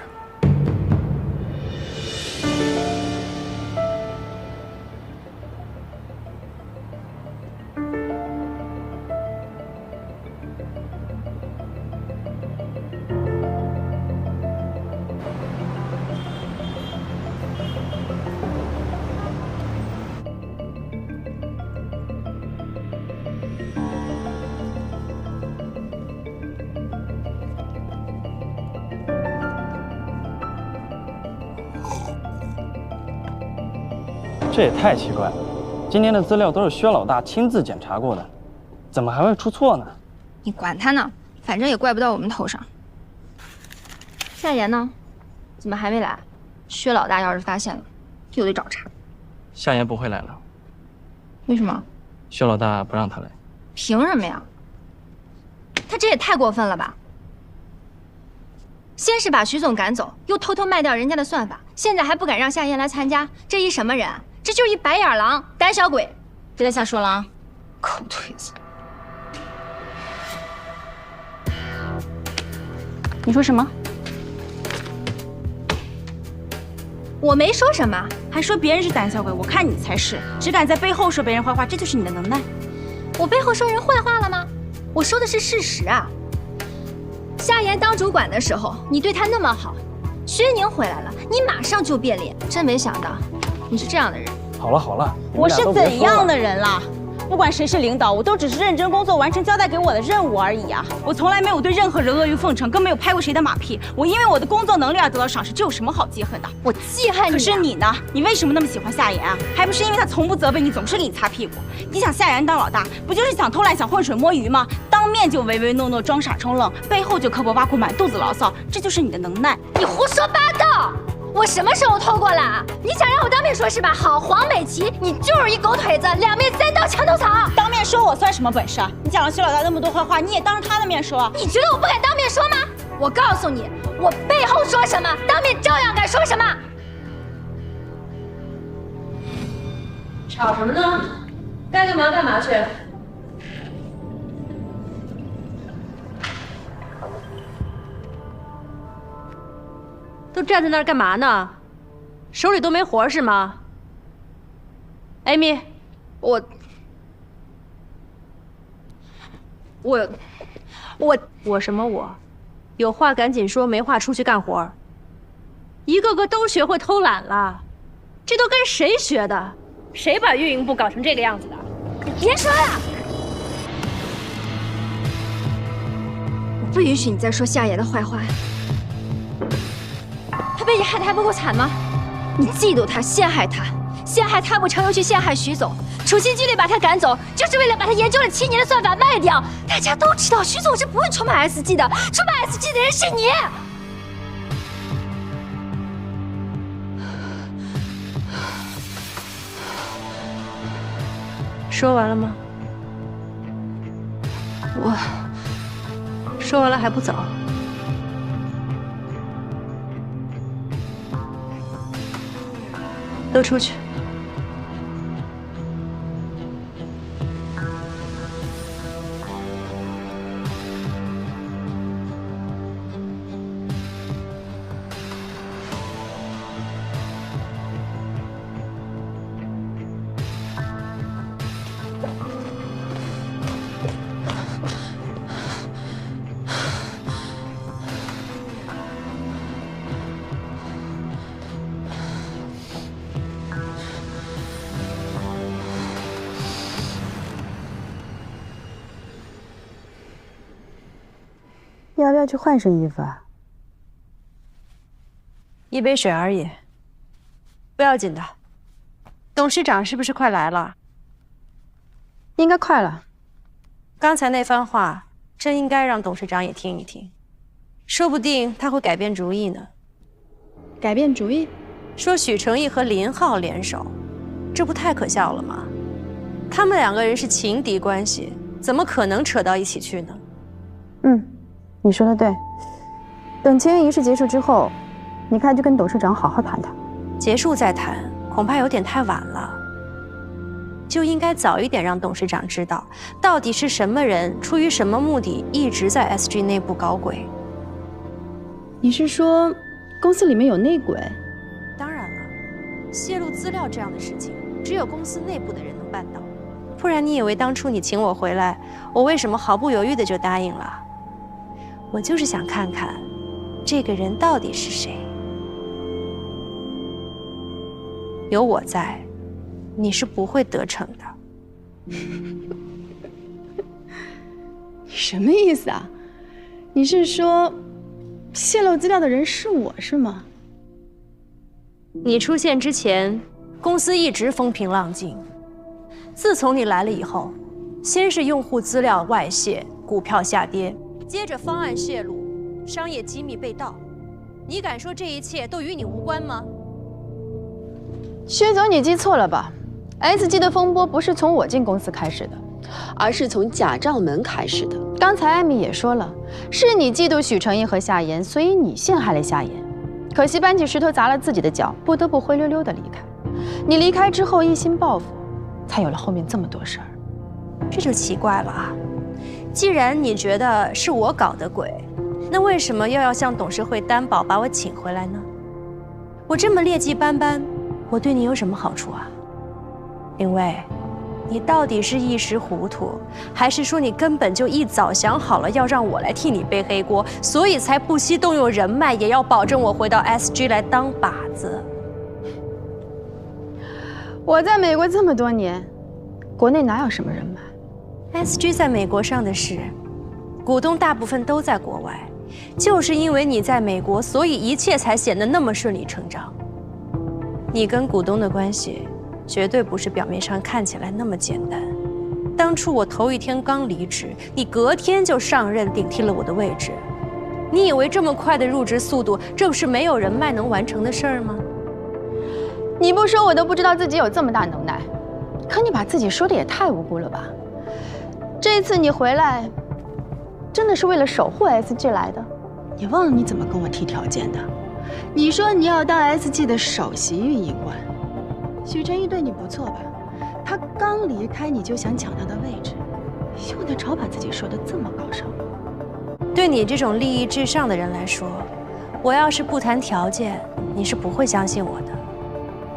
这也太奇怪了，今天的资料都是薛老大亲自检查过的，怎么还会出错呢？你管他呢，反正也怪不到我们头上。夏言呢？怎么还没来？薛老大要是发现了，又得找茬。夏言不会来了。为什么？薛老大不让他来。凭什么呀？他这也太过分了吧！先是把徐总赶走，又偷偷卖掉人家的算法，现在还不敢让夏言来参加，这一什么人啊？这就是一白眼狼、胆小鬼！别再瞎说了啊！狗腿子！你说什么？我没说什么，还说别人是胆小鬼，我看你才是，只敢在背后说别人坏话，这就是你的能耐。我背后说人坏话了吗？我说的是事实啊。夏言当主管的时候，你对他那么好，薛宁回来了，你马上就变脸，真没想到你是这样的人。好了好了，我是怎样的人啦？不管谁是领导，我都只是认真工作，完成交代给我的任务而已啊！我从来没有对任何人阿谀奉承，更没有拍过谁的马屁。我因为我的工作能力而得到赏识，这有什么好记恨的？我记恨你。可是你呢？你为什么那么喜欢夏言啊？还不是因为他从不责备你，总是给你擦屁股。你想夏言当老大，不就是想偷懒、想浑水摸鱼吗？当面就唯唯诺诺、装傻充愣，背后就刻薄挖苦、满肚子牢骚，这就是你的能耐。你胡说八道！我什么时候偷过懒？你想让我当面说是吧？好，黄美琪，你就是一狗腿子，两面三刀墙头草。当面说我算什么本事啊？你讲了徐老大那么多坏话，你也当着他的面说。你觉得我不敢当面说吗？我告诉你，我背后说什么，当面照样敢说什么。吵什么呢？该干嘛干嘛去。都站在那儿干嘛呢？手里都没活是吗？艾米，我什么我？有话赶紧说，没话出去干活。一个个都学会偷懒了，这都跟谁学的？谁把运营部搞成这个样子的？你别说了，我不允许你再说夏言的坏话。他被你害得还不够惨吗？你嫉妒他，陷害他，陷害他不成又去陷害徐总，处心积虑把他赶走，就是为了把他研究了7年的算法卖掉。大家都知道徐总是不会出卖 SG 的，出卖 SG 的人是你。说完了吗？我说完了还不走？都出去！要不要去换身衣服啊？一杯水而已，不要紧的。董事长是不是快来了？应该快了。刚才那番话真应该让董事长也听一听，说不定他会改变主意呢。改变主意？说许成义和林浩联手，这不太可笑了吗？他们2个人是情敌关系，怎么可能扯到一起去呢？你说的对。等签约仪式结束之后，你看就跟董事长好好谈谈。结束再谈，恐怕有点太晚了。就应该早一点让董事长知道，到底是什么人，出于什么目的，一直在 SG 内部搞鬼。你是说，公司里面有内鬼？当然了，泄露资料这样的事情，只有公司内部的人能办到。不然你以为当初你请我回来，我为什么毫不犹豫的就答应了？我就是想看看，这个人到底是谁。有我在，你是不会得逞的。你什么意思啊？你是说，泄露资料的人是我是吗？你出现之前，公司一直风平浪静。自从你来了以后，先是用户资料外泄，股票下跌，接着方案泄露，商业机密被盗。你敢说这一切都与你无关吗？薛总，你记错了吧？SG 的风波不是从我进公司开始的，而是从贾兆门开始的。刚才艾米也说了，是你嫉妒许成义和夏言，所以你陷害了夏言。可惜搬起石头砸了自己的脚，不得不灰溜溜的离开。你离开之后一心报复，才有了后面这么多事儿。这就奇怪了啊！既然你觉得是我搞的鬼，那为什么又要向董事会担保把我请回来呢？我这么劣迹斑斑，我对你有什么好处啊？林薇，你到底是一时糊涂，还是说你根本就一早想好了要让我来替你背黑锅，所以才不惜动用人脉，也要保证我回到 SG 来当靶子？我在美国这么多年，国内哪有什么人脉？ SG 在美国上的市，股东大部分都在国外，就是因为你在美国，所以一切才显得那么顺理成章。你跟股东的关系绝对不是表面上看起来那么简单。当初我头一天刚离职，你隔天就上任顶替了我的位置。你以为这么快的入职速度，这不是没有人脉能完成的事儿吗？你不说我都不知道自己有这么大能耐，可你把自己说的也太无辜了吧？这次你回来，真的是为了守护 SG 来的？你忘了你怎么跟我提条件的？你说你要当 SG 的首席运营官，许成义对你不错吧？他刚离开你就想抢他的位置，用得着把自己说的这么高尚吗？对你这种利益至上的人来说，我要是不谈条件，你是不会相信我的。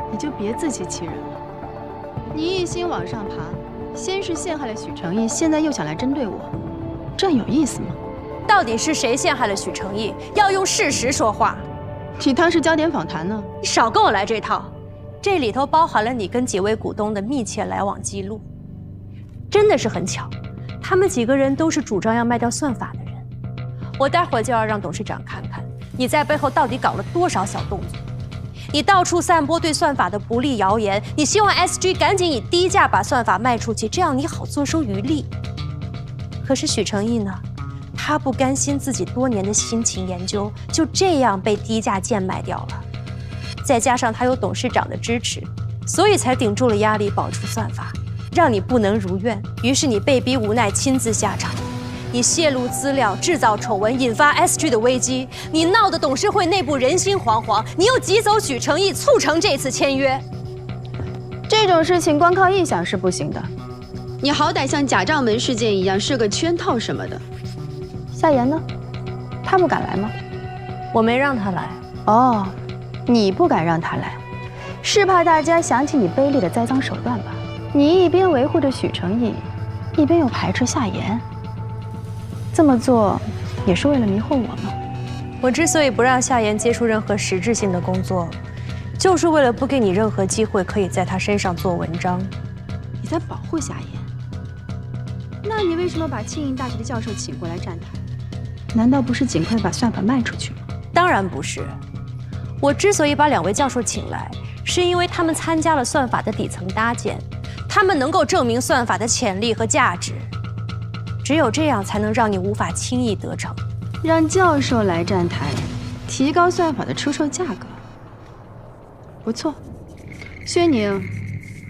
你就别自欺欺人了。你一心往上爬，先是陷害了许成义，现在又想来针对我，这样有意思吗？到底是谁陷害了许成义？要用事实说话。你当时焦点访谈呢？你少跟我来这套，这里头包含了你跟几位股东的密切来往记录。真的是很巧，他们几个人都是主张要卖掉算法的人。我待会儿就要让董事长看看你在背后到底搞了多少小动作。你到处散播对算法的不利谣言，你希望 SG 赶紧以低价把算法卖出去，这样你好坐收渔利。可是许成义呢？他不甘心自己多年的辛勤研究就这样被低价贱卖掉了，再加上他有董事长的支持，所以才顶住了压力保出算法，让你不能如愿。于是你被逼无奈亲自下场。你泄露资料，制造丑闻，引发 SG 的危机。你闹得董事会内部人心惶惶，你又挤走许成义，促成这次签约。这种事情光靠臆想是不行的。你好歹像贾兆门事件一样设个圈套什么的。夏言呢？他不敢来吗？我没让他来。哦，你不敢让他来，是怕大家想起你卑劣的栽赃手段吧？你一边维护着许成义，一边又排斥夏言。这么做也是为了迷惑我吗？我之所以不让夏言接触任何实质性的工作，就是为了不给你任何机会可以在他身上做文章。你在保护夏言？那你为什么把庆应大学的教授请过来站台？难道不是尽快把算法卖出去吗？当然不是。我之所以把2位教授请来，是因为他们参加了算法的底层搭建，他们能够证明算法的潜力和价值。只有这样才能让你无法轻易得逞。让教授来站台，提高算法的出售价格，不错。薛宁，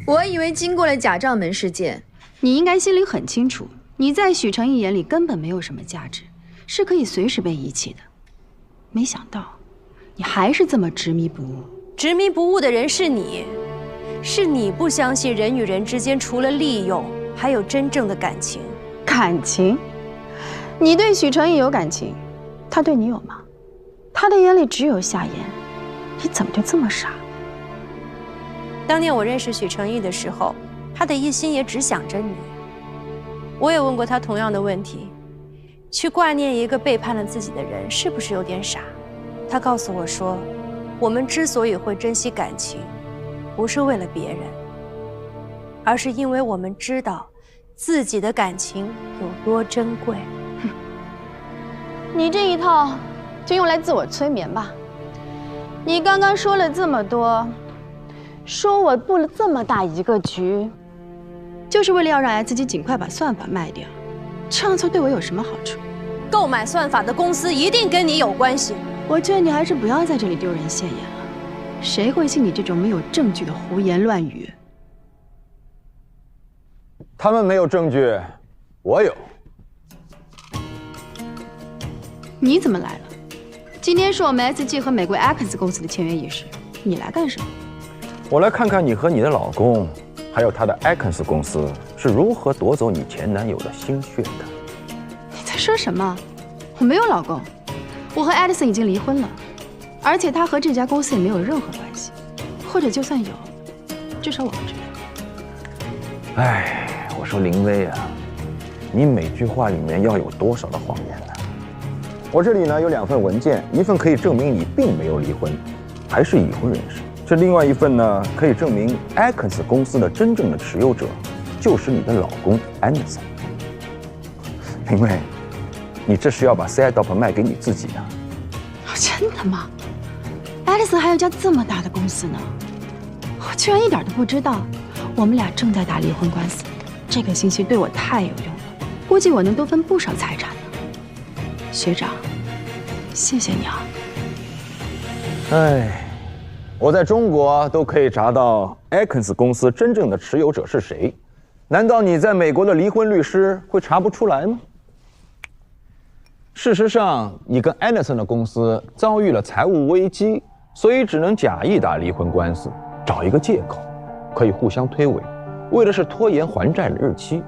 我以为经过了贾兆门事件，你应该心里很清楚，你在许成义眼里根本没有什么价值，是可以随时被遗弃的。没想到，你还是这么执迷不悟。执迷不悟的人是你，是你不相信人与人之间除了利用，还有真正的感情。感情？你对许成义有感情，他对你有吗？他的眼里只有夏言，你怎么就这么傻？当年我认识许成义的时候，他的一心也只想着你。我也问过他同样的问题，去挂念一个背叛了自己的人，是不是有点傻？他告诉我说，我们之所以会珍惜感情，不是为了别人，而是因为我们知道自己的感情有多珍贵。你这一套就用来自我催眠吧。你刚刚说了这么多，说我布了这么大一个局，就是为了要让 SG 尽快把算法卖掉，这样做对我有什么好处？购买算法的公司一定跟你有关系。我劝你还是不要在这里丢人现眼了，谁会信你这种没有证据的胡言乱语？他们没有证据，我有。你怎么来了？今天是我们 SG 和美国 Atkins 公司的签约仪式，你来干什么？我来看看你和你的老公，还有他的 Atkins 公司是如何夺走你前男友的心血的。你在说什么？我没有老公，我和 Edison 已经离婚了，而且他和这家公司也没有任何关系，或者就算有，至少我不知道。哎，我说林薇啊，你每句话里面要有多少的谎言呢？我这里呢有2份文件，一份可以证明你并没有离婚，还是已婚人士。这另外一份呢，可以证明 Atkins 公司的真正的持有者就是你的老公 Anderson。林薇，你这是要把 SetUp 卖给你自己啊？真的吗 ？Edison 还有家这么大的公司呢，我居然一点都不知道。我们俩正在打离婚官司，这个信息对我太有用了，估计我能多分不少财产呢。学长，谢谢你啊。哎。我在中国都可以查到 Atkins 公司真正的持有者是谁，难道你在美国的离婚律师会查不出来吗？事实上，你跟 Anderson 的公司遭遇了财务危机，所以只能假意打离婚官司，找一个借口，可以互相推诿，为的是拖延还债的日期。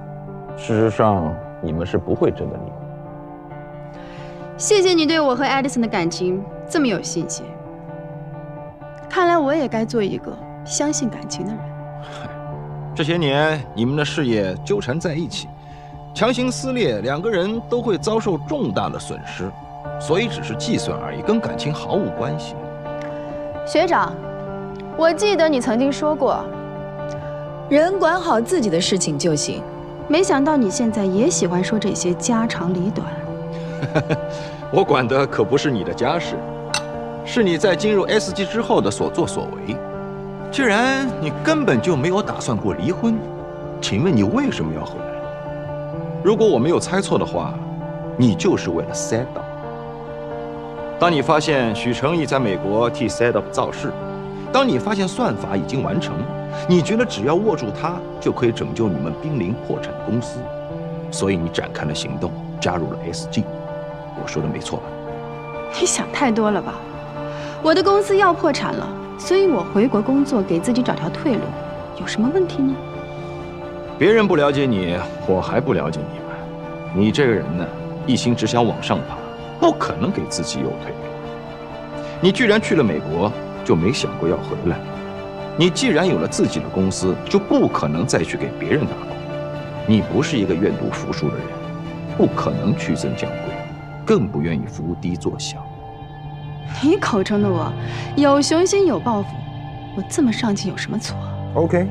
事实上，你们是不会真的离婚。谢谢你对我和 Edison 的感情这么有信心。看来我也该做一个相信感情的人。这些年你们的事业纠缠在一起，强行撕裂，2个人都会遭受重大的损失，所以只是计算而已，跟感情毫无关系。学长，我记得你曾经说过，人管好自己的事情就行。没想到你现在也喜欢说这些家长里短。我管的可不是你的家事，是你在进入 SG 之后的所作所为。既然你根本就没有打算过离婚，请问你为什么要回来？如果我没有猜错的话，你就是为了 SetUp。当你发现许成义在美国替 SetUp 造势，当你发现算法已经完成，你觉得只要握住它就可以拯救你们濒临破产的公司，所以你展开了行动，加入了 SG。我说的没错吧？你想太多了吧？我的公司要破产了，所以我回国工作，给自己找条退路，有什么问题呢？别人不了解你，我还不了解你吗？你这个人呢，一心只想往上爬，不可能给自己有退路。你居然去了美国，就没想过要回来。你既然有了自己的公司，就不可能再去给别人打工。你不是一个愿赌服输的人，不可能屈尊降贵，更不愿意伏低做小。你口中的我，有雄心有抱负，我这么上进有什么错 ？OK，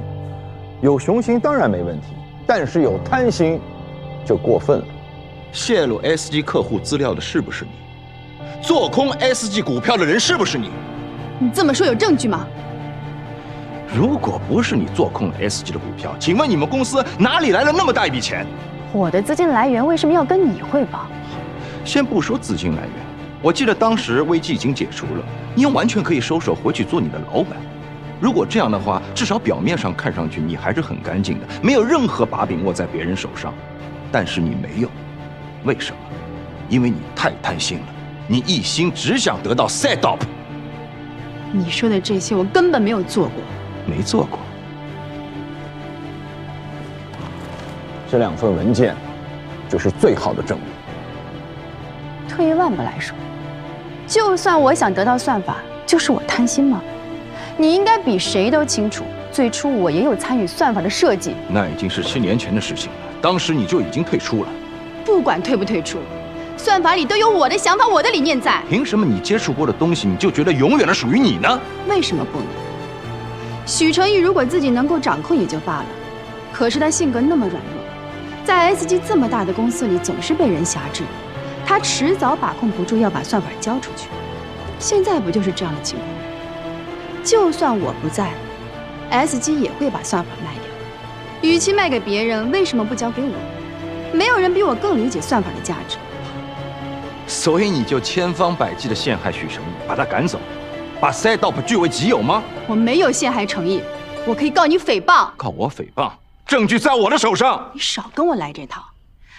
有雄心当然没问题，但是有贪心就过分了。泄露 SG 客户资料的是不是你？做空 SG 股票的人是不是你？你这么说有证据吗？如果不是你做空了 SG 的股票，请问你们公司哪里来了那么大一笔钱？我的资金来源为什么要跟你汇报？先不说资金来源，我记得当时危机已经解除了，你完全可以收手回去做你的老板。如果这样的话，至少表面上看上去你还是很干净的，没有任何把柄握在别人手上。但是你没有，为什么？因为你太贪心了，你一心只想得到 SetUp。你说的这些我根本没有做过。没做过。这2份文件就是最好的证明。退一万步来说，就算我想得到算法，就是我贪心吗？你应该比谁都清楚，最初我也有参与算法的设计。那已经是7年前的事情了，当时你就已经退出了。不管退不退出，算法里都有我的想法、我的理念在。凭什么你接触过的东西，你就觉得永远的属于你呢？为什么不呢？许成义如果自己能够掌控也就罢了，可是他性格那么软弱，在 SG 这么大的公司里总是被人辖制，他迟早把控不住，要把算法交出去。现在不就是这样的情况？就算我不在 ，SG 也会把算法卖掉。与其卖给别人，为什么不交给我？没有人比我更理解算法的价值。所以你就千方百计地陷害许成义，把他赶走，把 SetUp 据为己有吗？我没有陷害成义，我可以告你诽谤。告我诽谤？证据在我的手上。你少跟我来这套，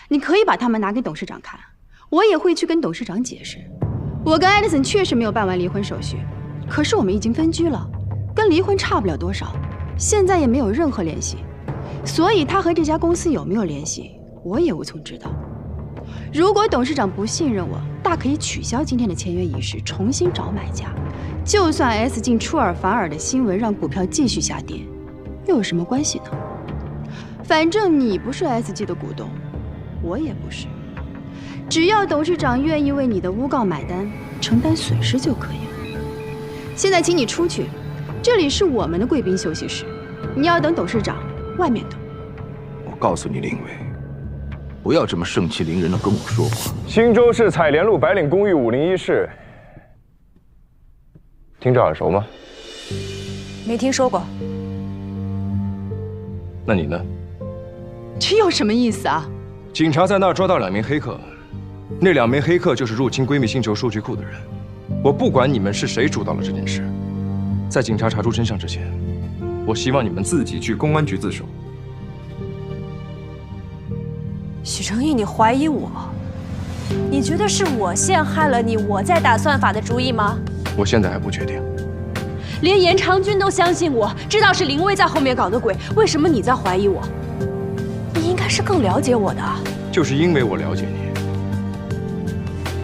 你可以把他们拿给董事长看，我也会去跟董事长解释。我跟艾德森确实没有办完离婚手续，可是我们已经分居了，跟离婚差不了多少，现在也没有任何联系，所以他和这家公司有没有联系，我也无从知道。如果董事长不信任我，大可以取消今天的签约仪式，重新找买家。就算 S 进出尔反尔的新闻让股票继续下跌，又有什么关系呢？反正你不是 SG 的股东，我也不是。只要董事长愿意为你的诬告买单，承担损失就可以了。现在请你出去，这里是我们的贵宾休息室，你要等董事长，外面等。我告诉你，林伟，不要这么盛气凌人的跟我说话。新洲市采莲路白领公寓501室，听着耳熟吗？没听说过。那你呢？这有什么意思啊？警察在那儿抓到2名黑客，那2名黑客就是入侵闺蜜星球数据库的人。我不管你们是谁主导了这件事，在警察查出真相之前，我希望你们自己去公安局自首。许成义，你怀疑我？你觉得是我陷害了你，我在打算法的主意吗？我现在还不确定。连严长军都相信我，知道是林薇在后面搞的鬼，为什么你在怀疑我？你应该是更了解我的。就是因为我了解你，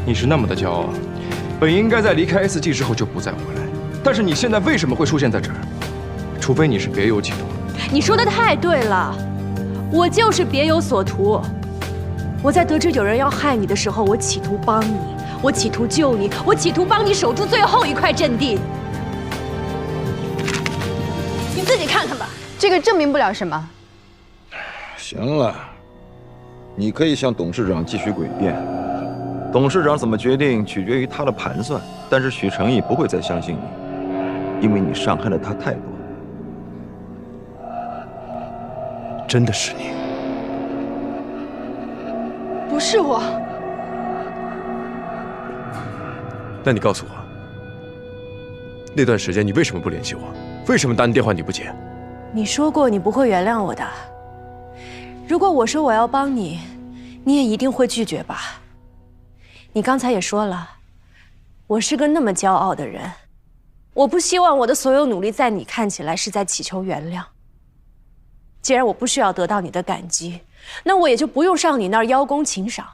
你是那么的骄傲，本应该在离开 SG 之后就不再回来，但是你现在为什么会出现在这儿？除非你是别有企图。你说的太对了，我就是别有所图。我在得知有人要害你的时候，我企图帮你，我企图救你，我企图帮你守住最后一块阵地。你自己看看吧。这个证明不了什么。行了，你可以向董事长继续诡辩。董事长怎么决定取决于他的盘算，但是许成义不会再相信你，因为你伤害了他太多。真的是你？不是我。那你告诉我，那段时间你为什么不联系我？为什么打你电话你不接？你说过你不会原谅我的。如果我说我要帮你，你也一定会拒绝吧？你刚才也说了，我是个那么骄傲的人，我不希望我的所有努力在你看起来是在祈求原谅。既然我不需要得到你的感激，那我也就不用上你那儿邀功请赏。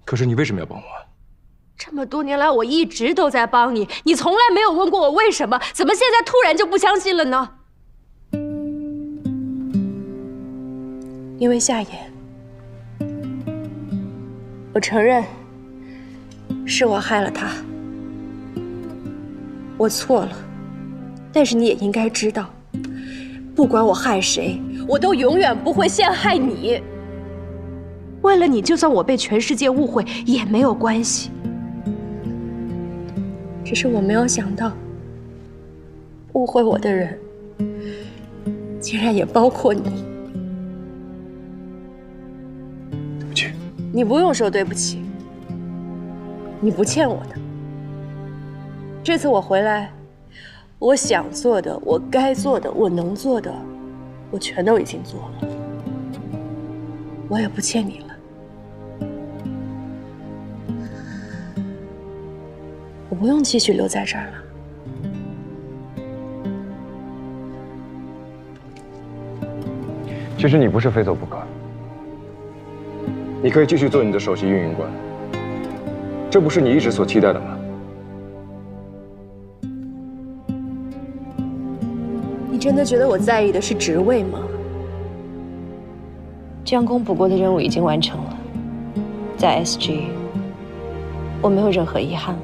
可是你为什么要帮我？这么多年来，我一直都在帮你，你从来没有问过我为什么，怎么现在突然就不相信了呢？因为夏言，我承认是我害了他，我错了，但是你也应该知道，不管我害谁，我都永远不会陷害你。为了你，就算我被全世界误会也没有关系。只是我没有想到，误会我的人竟然也包括你。对不起。你不用说对不起，你不欠我的。这次我回来，我想做的，我该做的，我能做的，我全都已经做了，我也不欠你了。我不用继续留在这儿了。其实你不是非走不可，你可以继续做你的首席运营官，这不是你一直所期待的吗？你真的觉得我在意的是职位吗？将功补过的任务已经完成了，在 SG， 我没有任何遗憾了。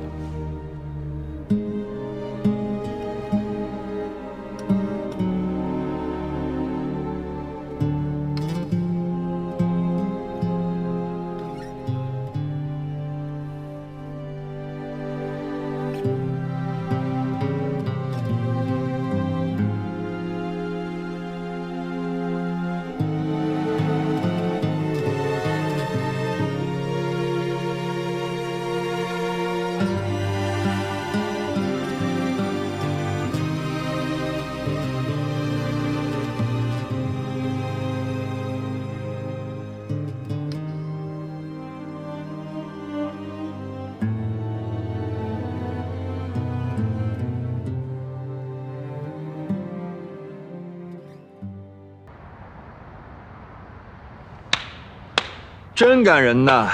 真感人呐！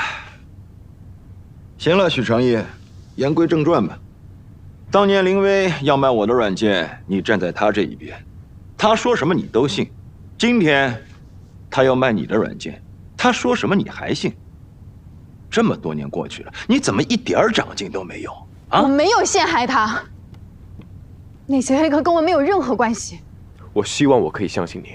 行了，许成义，言归正传吧。当年林威要卖我的软件，你站在他这一边，他说什么你都信。今天他要卖你的软件，他说什么你还信。这么多年过去了，你怎么一点长进都没有啊？我没有陷害他，那些黑客跟我没有任何关系。我希望我可以相信你，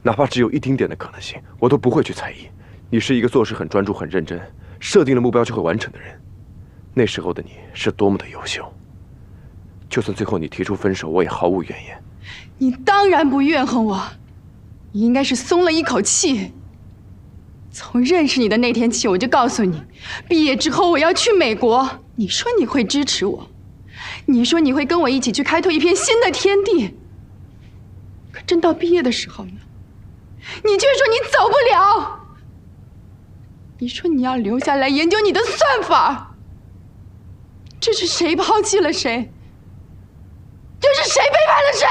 哪怕只有一丁点的可能性，我都不会去猜疑。你是一个做事很专注、很认真，设定了目标就会完成的人。那时候的你是多么的优秀，就算最后你提出分手，我也毫无怨言。你当然不怨恨我，你应该是松了一口气。从认识你的那天起，我就告诉你，毕业之后我要去美国。你说你会支持我，你说你会跟我一起去开拓一片新的天地。可真到毕业的时候呢，你却说你走不了。你说你要留下来研究你的算法。这是谁抛弃了谁？这是谁背叛了谁？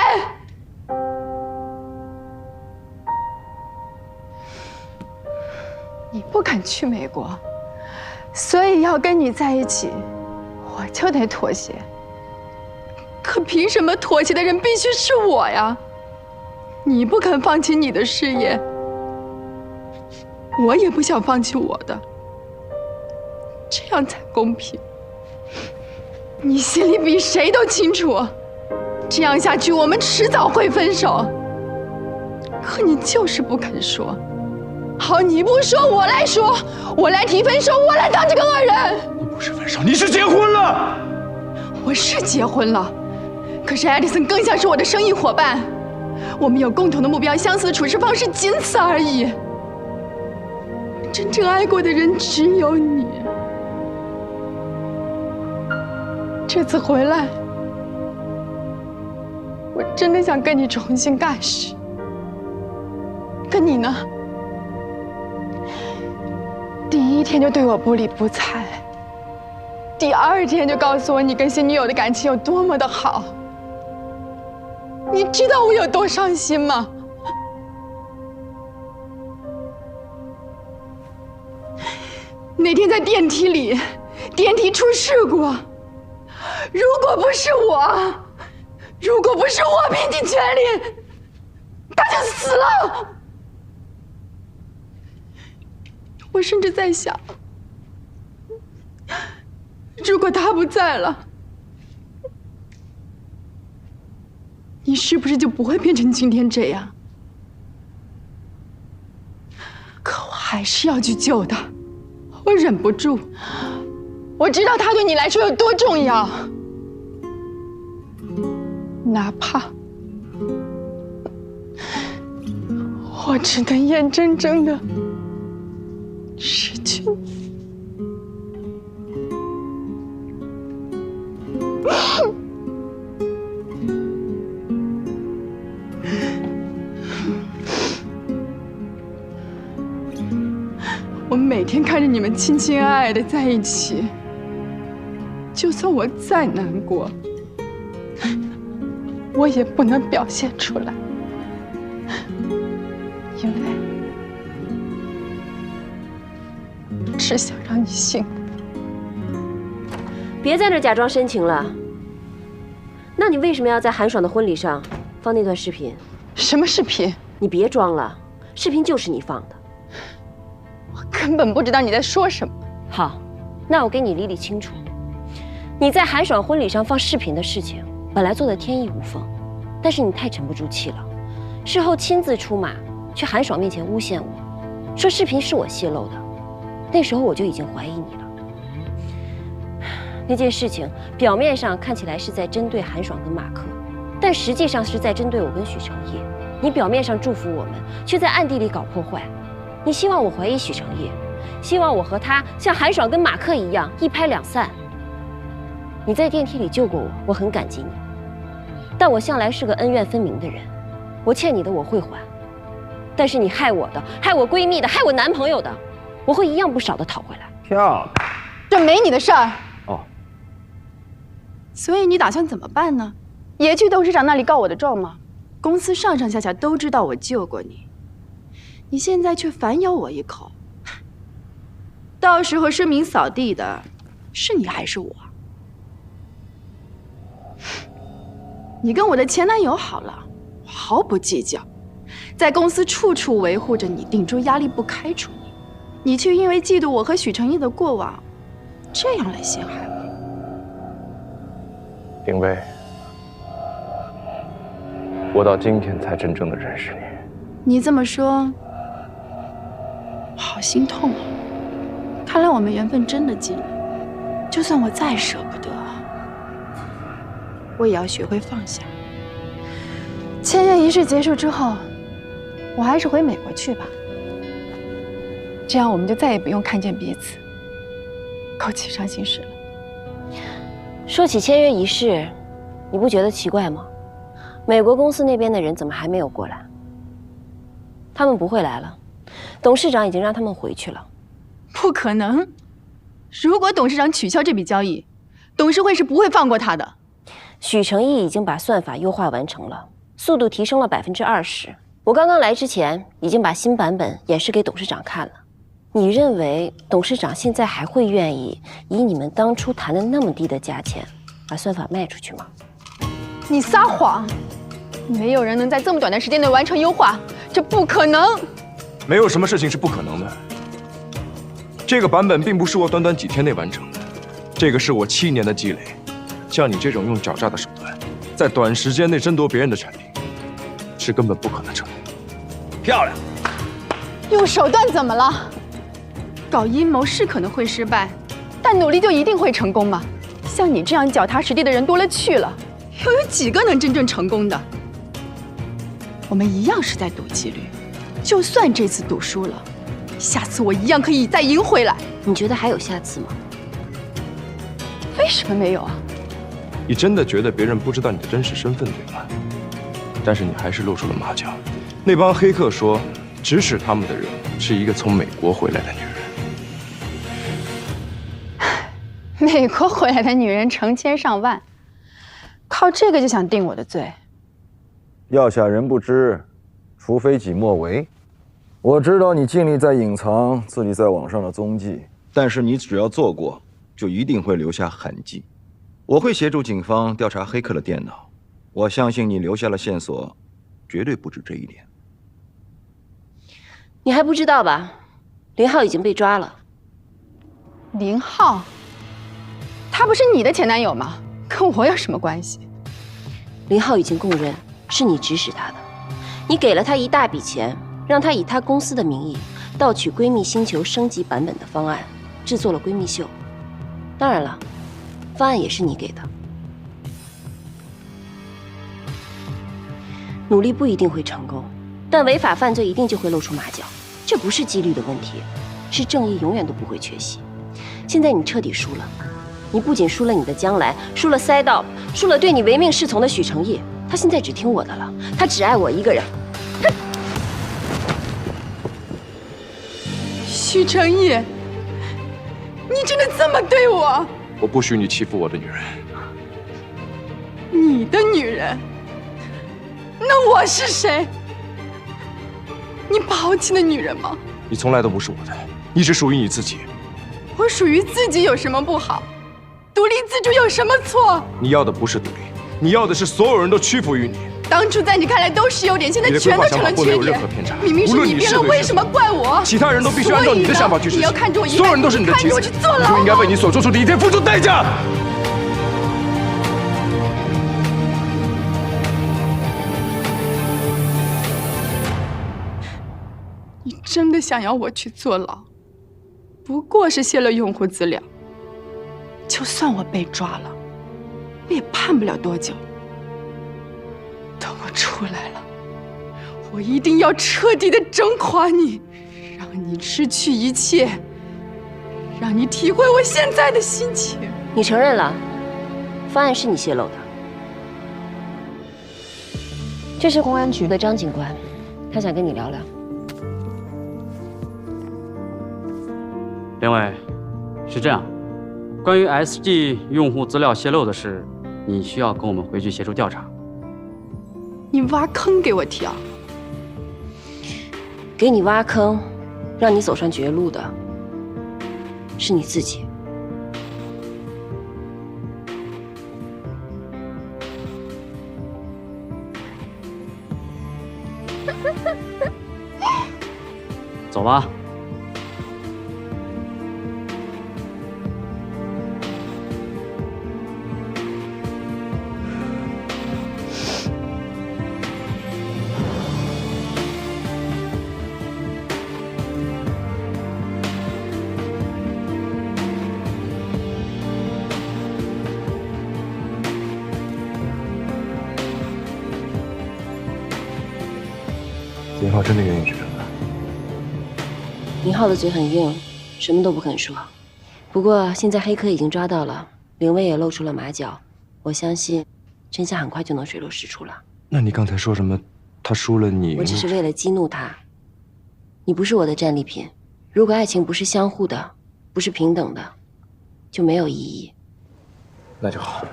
你不肯去美国，所以要跟你在一起，我就得妥协。可凭什么妥协的人必须是我呀？你不肯放弃你的事业，我也不想放弃我的，这样才公平。你心里比谁都清楚，这样下去我们迟早会分手。可你就是不肯说。好，你不说，我来说，我来提分手，我来当这个恶人。你不是分手，你是结婚了。我是结婚了，可是艾迪森更像是我的生意伙伴，我们有共同的目标，相似的处事方式，仅此而已。真正爱过的人只有你。这次回来，我真的想跟你重新开始。可你呢？第一天就对我不理不睬，第二天就告诉我你跟新女友的感情有多么的好。你知道我有多伤心吗？那天在电梯里，电梯出事故，如果不是我，如果不是我拼尽全力，他就死了。我甚至在想，如果他不在了，你是不是就不会变成今天这样？可我还是要去救他，我忍不住。我知道他对你来说有多重要，哪怕我只能眼睁睁的失去你。我每天看着你们亲亲爱爱的在一起，就算我再难过，我也不能表现出来，因为只想让你幸福。别在这假装深情了。那你为什么要在韩爽的婚礼上放那段视频？什么视频？你别装了，视频就是你放的。我根本不知道你在说什么。好，那我给你理理清楚。你在韩爽婚礼上放视频的事情，本来做得天衣无缝，但是你太沉不住气了，事后亲自出马，去韩爽面前诬陷我，说视频是我泄露的。那时候我就已经怀疑你了。那件事情表面上看起来是在针对韩爽跟马克，但实际上是在针对我跟许成业。你表面上祝福我们，却在暗地里搞破坏。你希望我怀疑许成业，希望我和他像韩爽跟马克一样一拍两散。你在电梯里救过我，我很感激你。但我向来是个恩怨分明的人，我欠你的我会还，但是你害我的、害我闺蜜的、害我男朋友的，我会一样不少的讨回来。漂亮，这没你的事儿。哦。所以你打算怎么办呢？也去董事长那里告我的状吗？公司上上下下都知道我救过你，你现在却反咬我一口，到时候声名扫地的是你还是我？你跟我的前男友好了，毫不计较，在公司处处维护着你，顶住压力不开除你，你却因为嫉妒我和许成义的过往，这样来陷害我。丁薇，我到今天才真正的认识你。你这么说，我好心痛啊！看来我们缘分真的尽了，就算我再舍不得，我也要学会放下。签约仪式结束之后，我还是回美国去吧，这样我们就再也不用看见彼此，勾起伤心事了。说起签约仪式，你不觉得奇怪吗？美国公司那边的人怎么还没有过来？他们不会来了，董事长已经让他们回去了。不可能！如果董事长取消这笔交易，董事会是不会放过他的。许成义已经把算法优化完成了，速度提升了20%。我刚刚来之前已经把新版本演示给董事长看了。你认为董事长现在还会愿意以你们当初谈的那么低的价钱把算法卖出去吗？你撒谎！没有人能在这么短的时间内完成优化，这不可能。没有什么事情是不可能的。这个版本并不是我短短几天内完成的，这个是我7年的积累。像你这种用狡诈的手段，在短时间内争夺别人的产品，是根本不可能成功。漂亮！用手段怎么了？搞阴谋是可能会失败，但努力就一定会成功吗？像你这样脚踏实地的人多了去了，又有几个能真正成功的？我们一样是在赌几率，就算这次赌输了，下次我一样可以再赢回来。你觉得还有下次吗？为什么没有啊？你真的觉得别人不知道你的真实身份对吗？但是你还是露出了马脚。那帮黑客说，指使他们的人是一个从美国回来的女人。美国回来的女人成千上万，靠这个就想定我的罪？要想人不知，除非己莫为。我知道你尽力在隐藏自己在网上的踪迹，但是你只要做过，就一定会留下痕迹。我会协助警方调查黑客的电脑，我相信你留下了线索，绝对不止这一点。你还不知道吧？林浩已经被抓了。林浩？他不是你的前男友吗？跟我有什么关系？林浩已经供认是你指使他的，你给了他一大笔钱，让他以他公司的名义盗取闺蜜星球升级版本的方案，制作了闺蜜秀。当然了，方案也是你给的。努力不一定会成功，但违法犯罪一定就会露出马脚，这不是几率的问题，是正义永远都不会缺席。现在你彻底输了，你不仅输了你的将来，输了赛道，输了对你唯命是从的许成义。他现在只听我的了，他只爱我一个人。许成义，你真的这么对我？我不许你欺负我的女人。你的女人？那我是谁？你抛弃的女人吗？你从来都不是我的，你只属于你自己。我属于自己有什么不好？独立自主有什么错？你要的不是独立，你要的是所有人都屈服于你。当初在你看来都是优点，现在全都成了缺点。明明是你变了，为什么怪我？其他人都必须按照你的想法去执行。你要看着我，所有人都是你的棋子，你就应该为你所做出的一切付出代价。你真的想要我去坐牢？不过是泄露用户资料，就算我被抓了，我也判不了多久。等我出来了，我一定要彻底的整垮你，让你失去一切，让你体会我现在的心情。你承认了，方案是你泄露的。这是公安局的张警官，他想跟你聊聊。林伟，是这样，关于 SG 用户资料泄露的事，你需要跟我们回去协助调查。你挖坑给我跳，给你挖坑，让你走上绝路的，是你自己。走吧。林浩真的愿意去这？林浩的嘴很硬，什么都不肯说。不过现在黑客已经抓到了，凌威也露出了马脚，我相信真相很快就能水落石出了。那你刚才说什么？他输了你？我只是为了激怒他。你不是我的战利品，如果爱情不是相互的，不是平等的，就没有意义。那就好，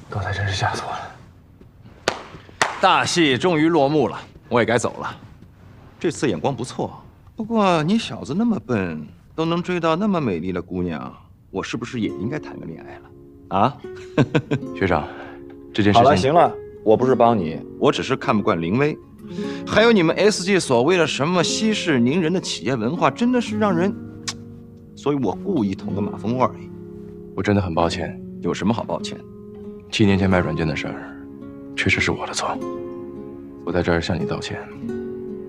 刚才真是吓死我了。大戏终于落幕了，我也该走了。这次眼光不错，不过你小子那么笨，都能追到那么美丽的姑娘，我是不是也应该谈个恋爱了？啊？学长，这件事情……好了，行了，我不是帮你，我只是看不惯凌威，还有你们 SG 所谓的什么息事宁人的企业文化，真的是让人……所以我故意捅个马蜂窝而已。我真的很抱歉。有什么好抱歉？7年前卖软件的事儿，确实是我的错。我在这儿向你道歉。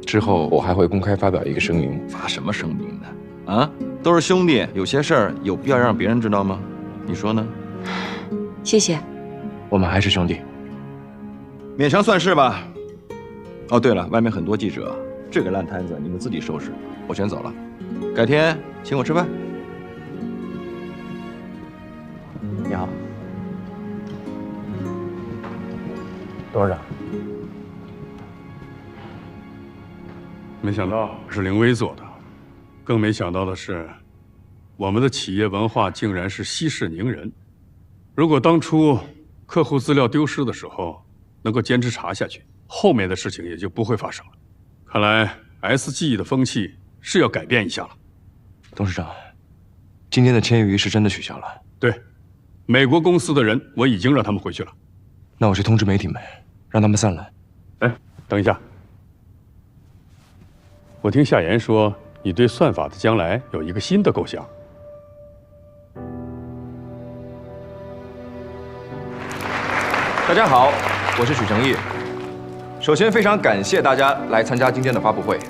之后我还会公开发表一个声明。发什么声明呢？啊，都是兄弟，有些事儿有必要让别人知道吗？你说呢？谢谢。我们还是兄弟，勉强算是吧。哦，对了，外面很多记者，这个烂摊子你们自己收拾，我先走了。改天请我吃饭。你好，董事长。没想到是凌威做的，更没想到的是，我们的企业文化竟然是息事宁人。如果当初客户资料丢失的时候能够坚持查下去，后面的事情也就不会发生了。看来 SG 的风气是要改变一下了。董事长，今天的签约仪式真的取消了？对，美国公司的人我已经让他们回去了。那我去通知媒体们，让他们散了。哎，等一下。我听夏言说，你对算法的将来有一个新的构想。大家好，我是许成义。首先，非常感谢大家来参加今天的发布会。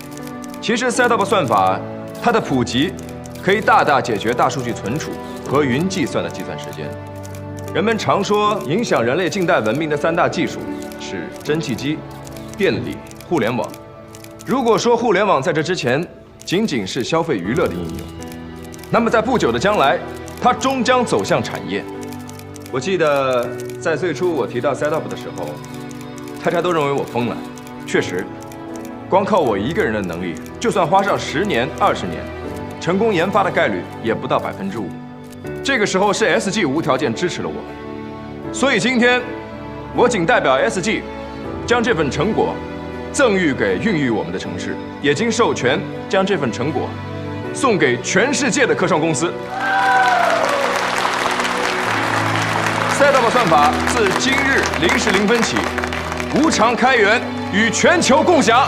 其实 SetUp 算法，它的普及可以大大解决大数据存储和云计算的计算时间。人们常说，影响人类近代文明的3大技术是蒸汽机、电力、互联网。如果说互联网在这之前仅仅是消费娱乐的应用，那么在不久的将来，它终将走向产业。我记得在最初我提到 SetUp 的时候，大家都认为我疯了。确实，光靠我一个人的能力，就算花上10年、20年，成功研发的概率也不到5%。这个时候是 SG 无条件支持了我，所以今天我仅代表 SG 将这份成果赠予给孕育我们的城市，也经授权将这份成果送给全世界的科创公司。SetUp 算法自今日0时0分起无偿开源，与全球共享。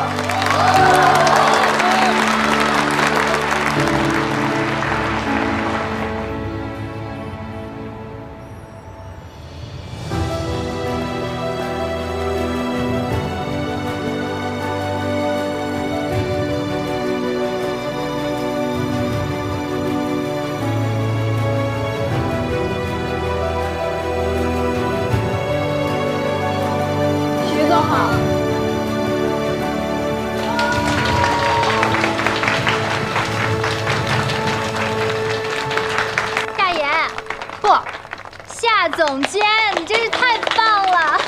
总监，你真是太棒了！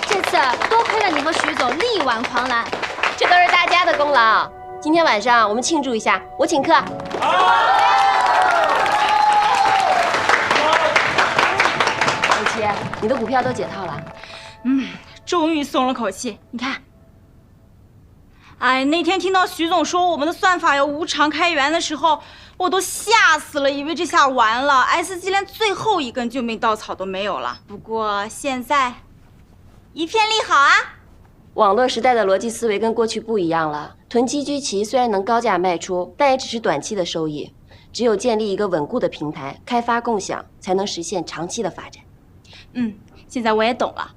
这次多亏了你和徐总力挽狂澜，这都是大家的功劳。今天晚上我们庆祝一下，我请客。小七，你的股票都解套了。终于松了口气。你看，哎，那天听到徐总说我们的算法要无偿开源的时候，我都吓死了，以为这下完了 ，SG 连最后一根救命稻草都没有了。不过现在一片利好啊！网络时代的逻辑思维跟过去不一样了。囤积居奇虽然能高价卖出，但也只是短期的收益。只有建立一个稳固的平台，开发共享，才能实现长期的发展。现在我也懂了。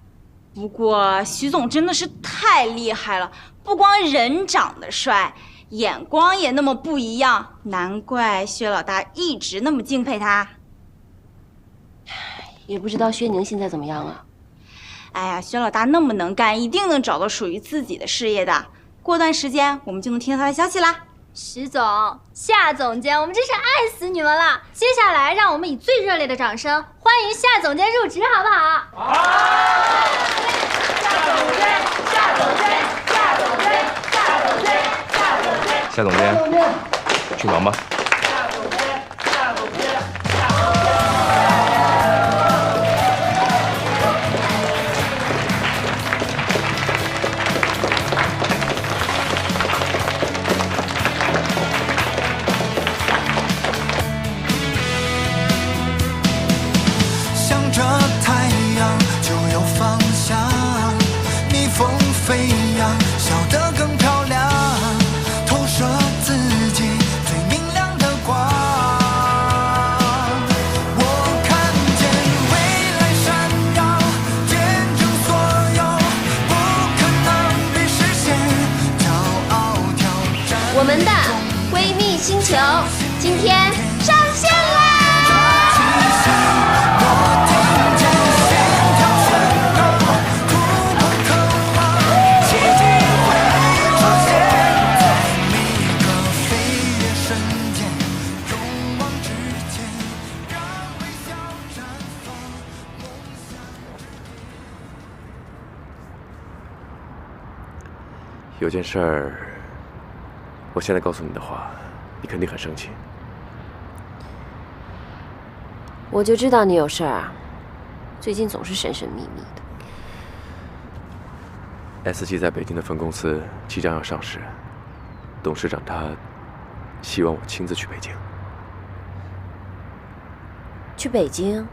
不过徐总真的是太厉害了，不光人长得帅，眼光也那么不一样，难怪薛老大一直那么敬佩他。也不知道薛宁现在怎么样了。哎呀，薛老大那么能干，一定能找到属于自己的事业的。过段时间我们就能听到他的消息啦。徐总、夏总监，我们真是爱死你们了！接下来，让我们以最热烈的掌声欢迎夏总监入职，好不好？好！夏总监，夏总监，夏总监，夏总监，夏总监，去忙吧。我们的闺蜜星球今天上线啦！有件事儿，我现在告诉你的话，你肯定很生气。我就知道你有事儿啊，最近总是神神秘秘的。SG 在北京的分公司即将要上市，董事长他希望我亲自去北京。去北京？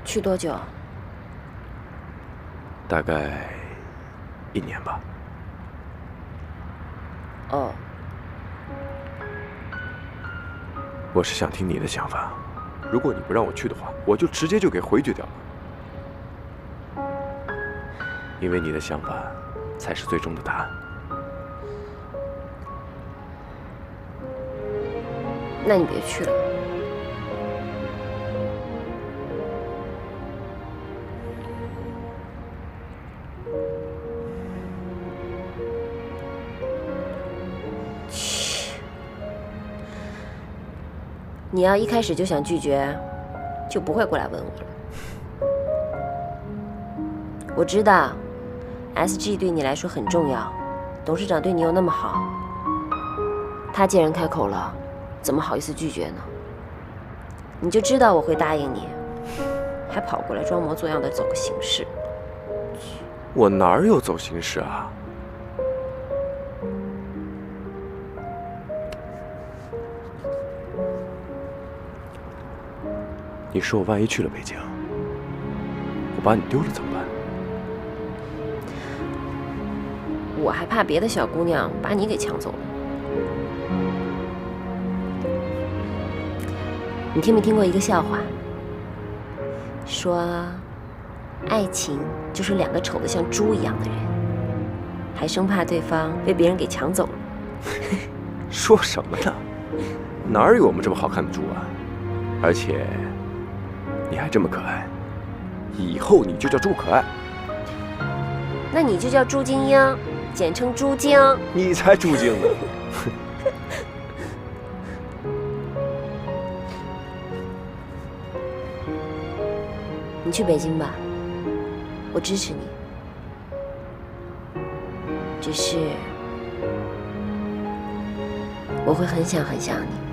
去多久？大概1年吧。哦，我是想听你的想法。如果你不让我去的话，我就直接就给回绝掉了。因为你的想法才是最终的答案。那你别去了。你要一开始就想拒绝，就不会过来问我了。我知道 ，SG 对你来说很重要，董事长对你又那么好，他既然开口了，怎么好意思拒绝呢？你就知道我会答应你，还跑过来装模作样的走个形式。我哪儿有走形式啊？你说我万一去了北京，我把你丢了怎么办？我还怕别的小姑娘把你给抢走了。你听没听过一个笑话？说，爱情就是2个丑得像猪一样的人，还生怕对方被别人给抢走了。说什么呢？哪有我们这么好看的猪啊？而且。你还这么可爱，以后你就叫朱可爱。那你就叫朱晶英，简称朱晶。你才朱晶呢！你去北京吧，我支持你。只是我会很想很想你。